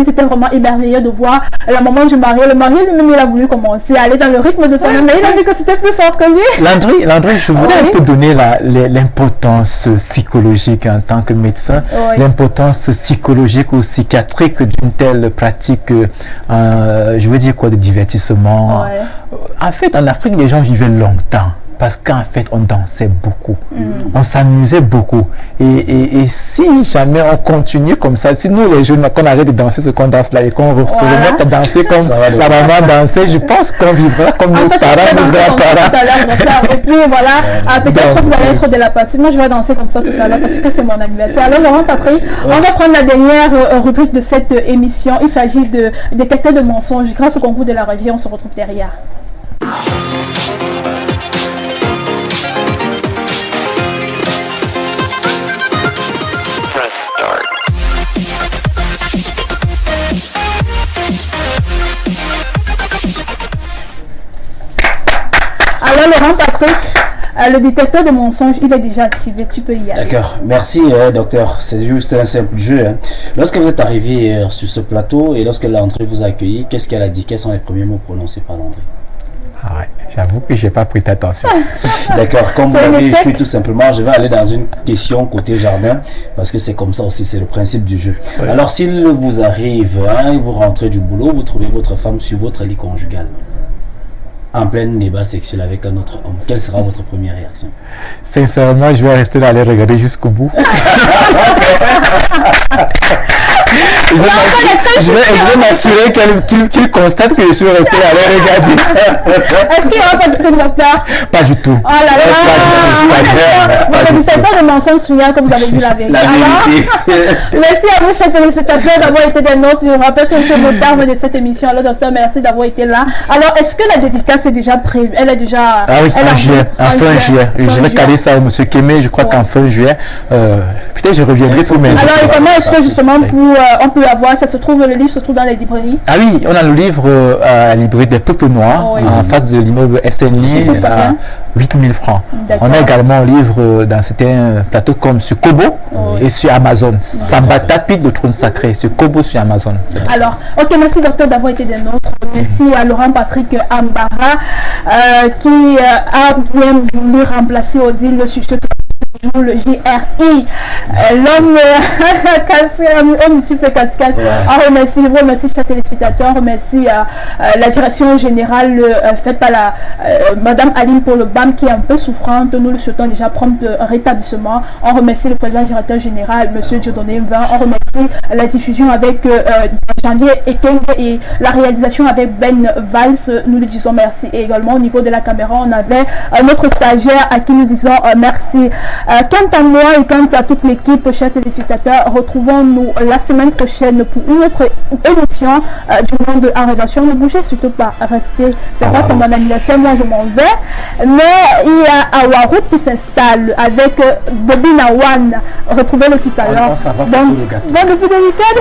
étaient vraiment émerveillés de voir le moment du marié. Le marié lui-même, il a voulu commencer à aller dans le rythme de sa main, mais il a vu que c'était plus fort que lui. Landry, je voudrais te donner l'importance psychologique en tant que médecin, l'importance psychologique ou psychiatrique d'une telle pratique, je veux dire quoi, de divertissement. En fait, en Afrique, les gens vivaient longtemps. Parce qu'en fait, on dansait beaucoup. On s'amusait beaucoup. Et si jamais on continue comme ça, si nous, les jeunes, qu'on arrête de danser ce qu'on danse là et qu'on se remette à danser comme la maman dansait, je pense qu'on vivra comme nos parents, nos grands-parents. Et puis voilà, peut-être que vous allez être de la partie. Moi, je vais danser comme ça tout à l'heure parce que c'est mon anniversaire. Alors, Laurent Patrick, on va prendre la dernière rubrique de cette émission. Il s'agit de détecter de mensonges. Grâce au concours de la régie, on se retrouve derrière. Alors Laurent Patrick, le détecteur de mensonges, il est déjà activé, tu peux y aller. D'accord, merci docteur, c'est juste un simple jeu. Lorsque vous êtes arrivé sur ce plateau et lorsque l'André vous a accueilli, qu'est-ce qu'elle a dit? Quels sont les premiers mots prononcés par l'André? Ah ouais, j'avoue que j'ai pas prêté attention. D'accord, comme vous l'avez fait tout simplement, je vais aller dans une question côté jardin parce que c'est comme ça aussi, c'est le principe du jeu. Oui. Alors s'il vous arrive, vous rentrez du boulot, vous trouvez votre femme sur votre lit conjugal, en plein débat sexuel avec un autre homme, quelle sera votre première réaction? Sincèrement, je vais rester là, aller regarder jusqu'au bout. Je vais m'assurer qu'il constate que je suis resté là, aller regarder. Est-ce qu'il n'y aura pas de truc docteur? Pas du tout. Oh là là. Vous ne faites pas de mensonges sur que vous avez dit la vérité. Merci à vous, chers téléspectateurs, d'avoir été des nôtres. Je rappelle que c'est le terme de cette émission. Alors, docteur, merci d'avoir été là. Alors, est-ce que la dédicace est déjà prévue? Elle est déjà. Ah oui, en fin juillet. Je vais caler ça au monsieur Kémé, je crois qu'en fin juillet. Peut-être je reviendrai sur mes. Alors, et comment est-ce que justement on peut avoir, le livre se trouve dans les librairies? Ah oui, on a le livre à la librairie des Peuples Noirs, en face de l'immeuble SNI, à 8000 francs. On a également un livre dans certains plateaux comme sur Kobo et sur Amazon. Sabata Pit, le trône sacré, sur Kobo, sur Amazon. Alors, ok, merci docteur d'avoir été des nôtres. Merci à Laurent Patrick Ambara qui a bien voulu remplacer Odile sur ce le GRI, l'homme au multiple cascade. On remercie chaque téléspectateur, on remercie la direction générale faite par Madame Aline pour le BAM qui est un peu souffrante. Nous le souhaitons déjà prompt rétablissement. On remercie le président directeur général, Monsieur Dieudonné Vin. On remercie la diffusion avec Janvier Ekeng et la réalisation avec Ben Valls. Nous lui disons merci. Et également au niveau de la caméra, on avait notre stagiaire à qui nous disons merci. Quant à moi et quant à toute l'équipe, chers téléspectateurs, retrouvons-nous la semaine prochaine pour une autre émission du monde en rédaction. Ne bougez surtout pas, restez. C'est pas mon anniversaire, moi je m'en vais. Mais il y a Awarout qui s'installe avec Bobby Nawan. Retrouvez-le tout à l'heure. Bon début de week-end.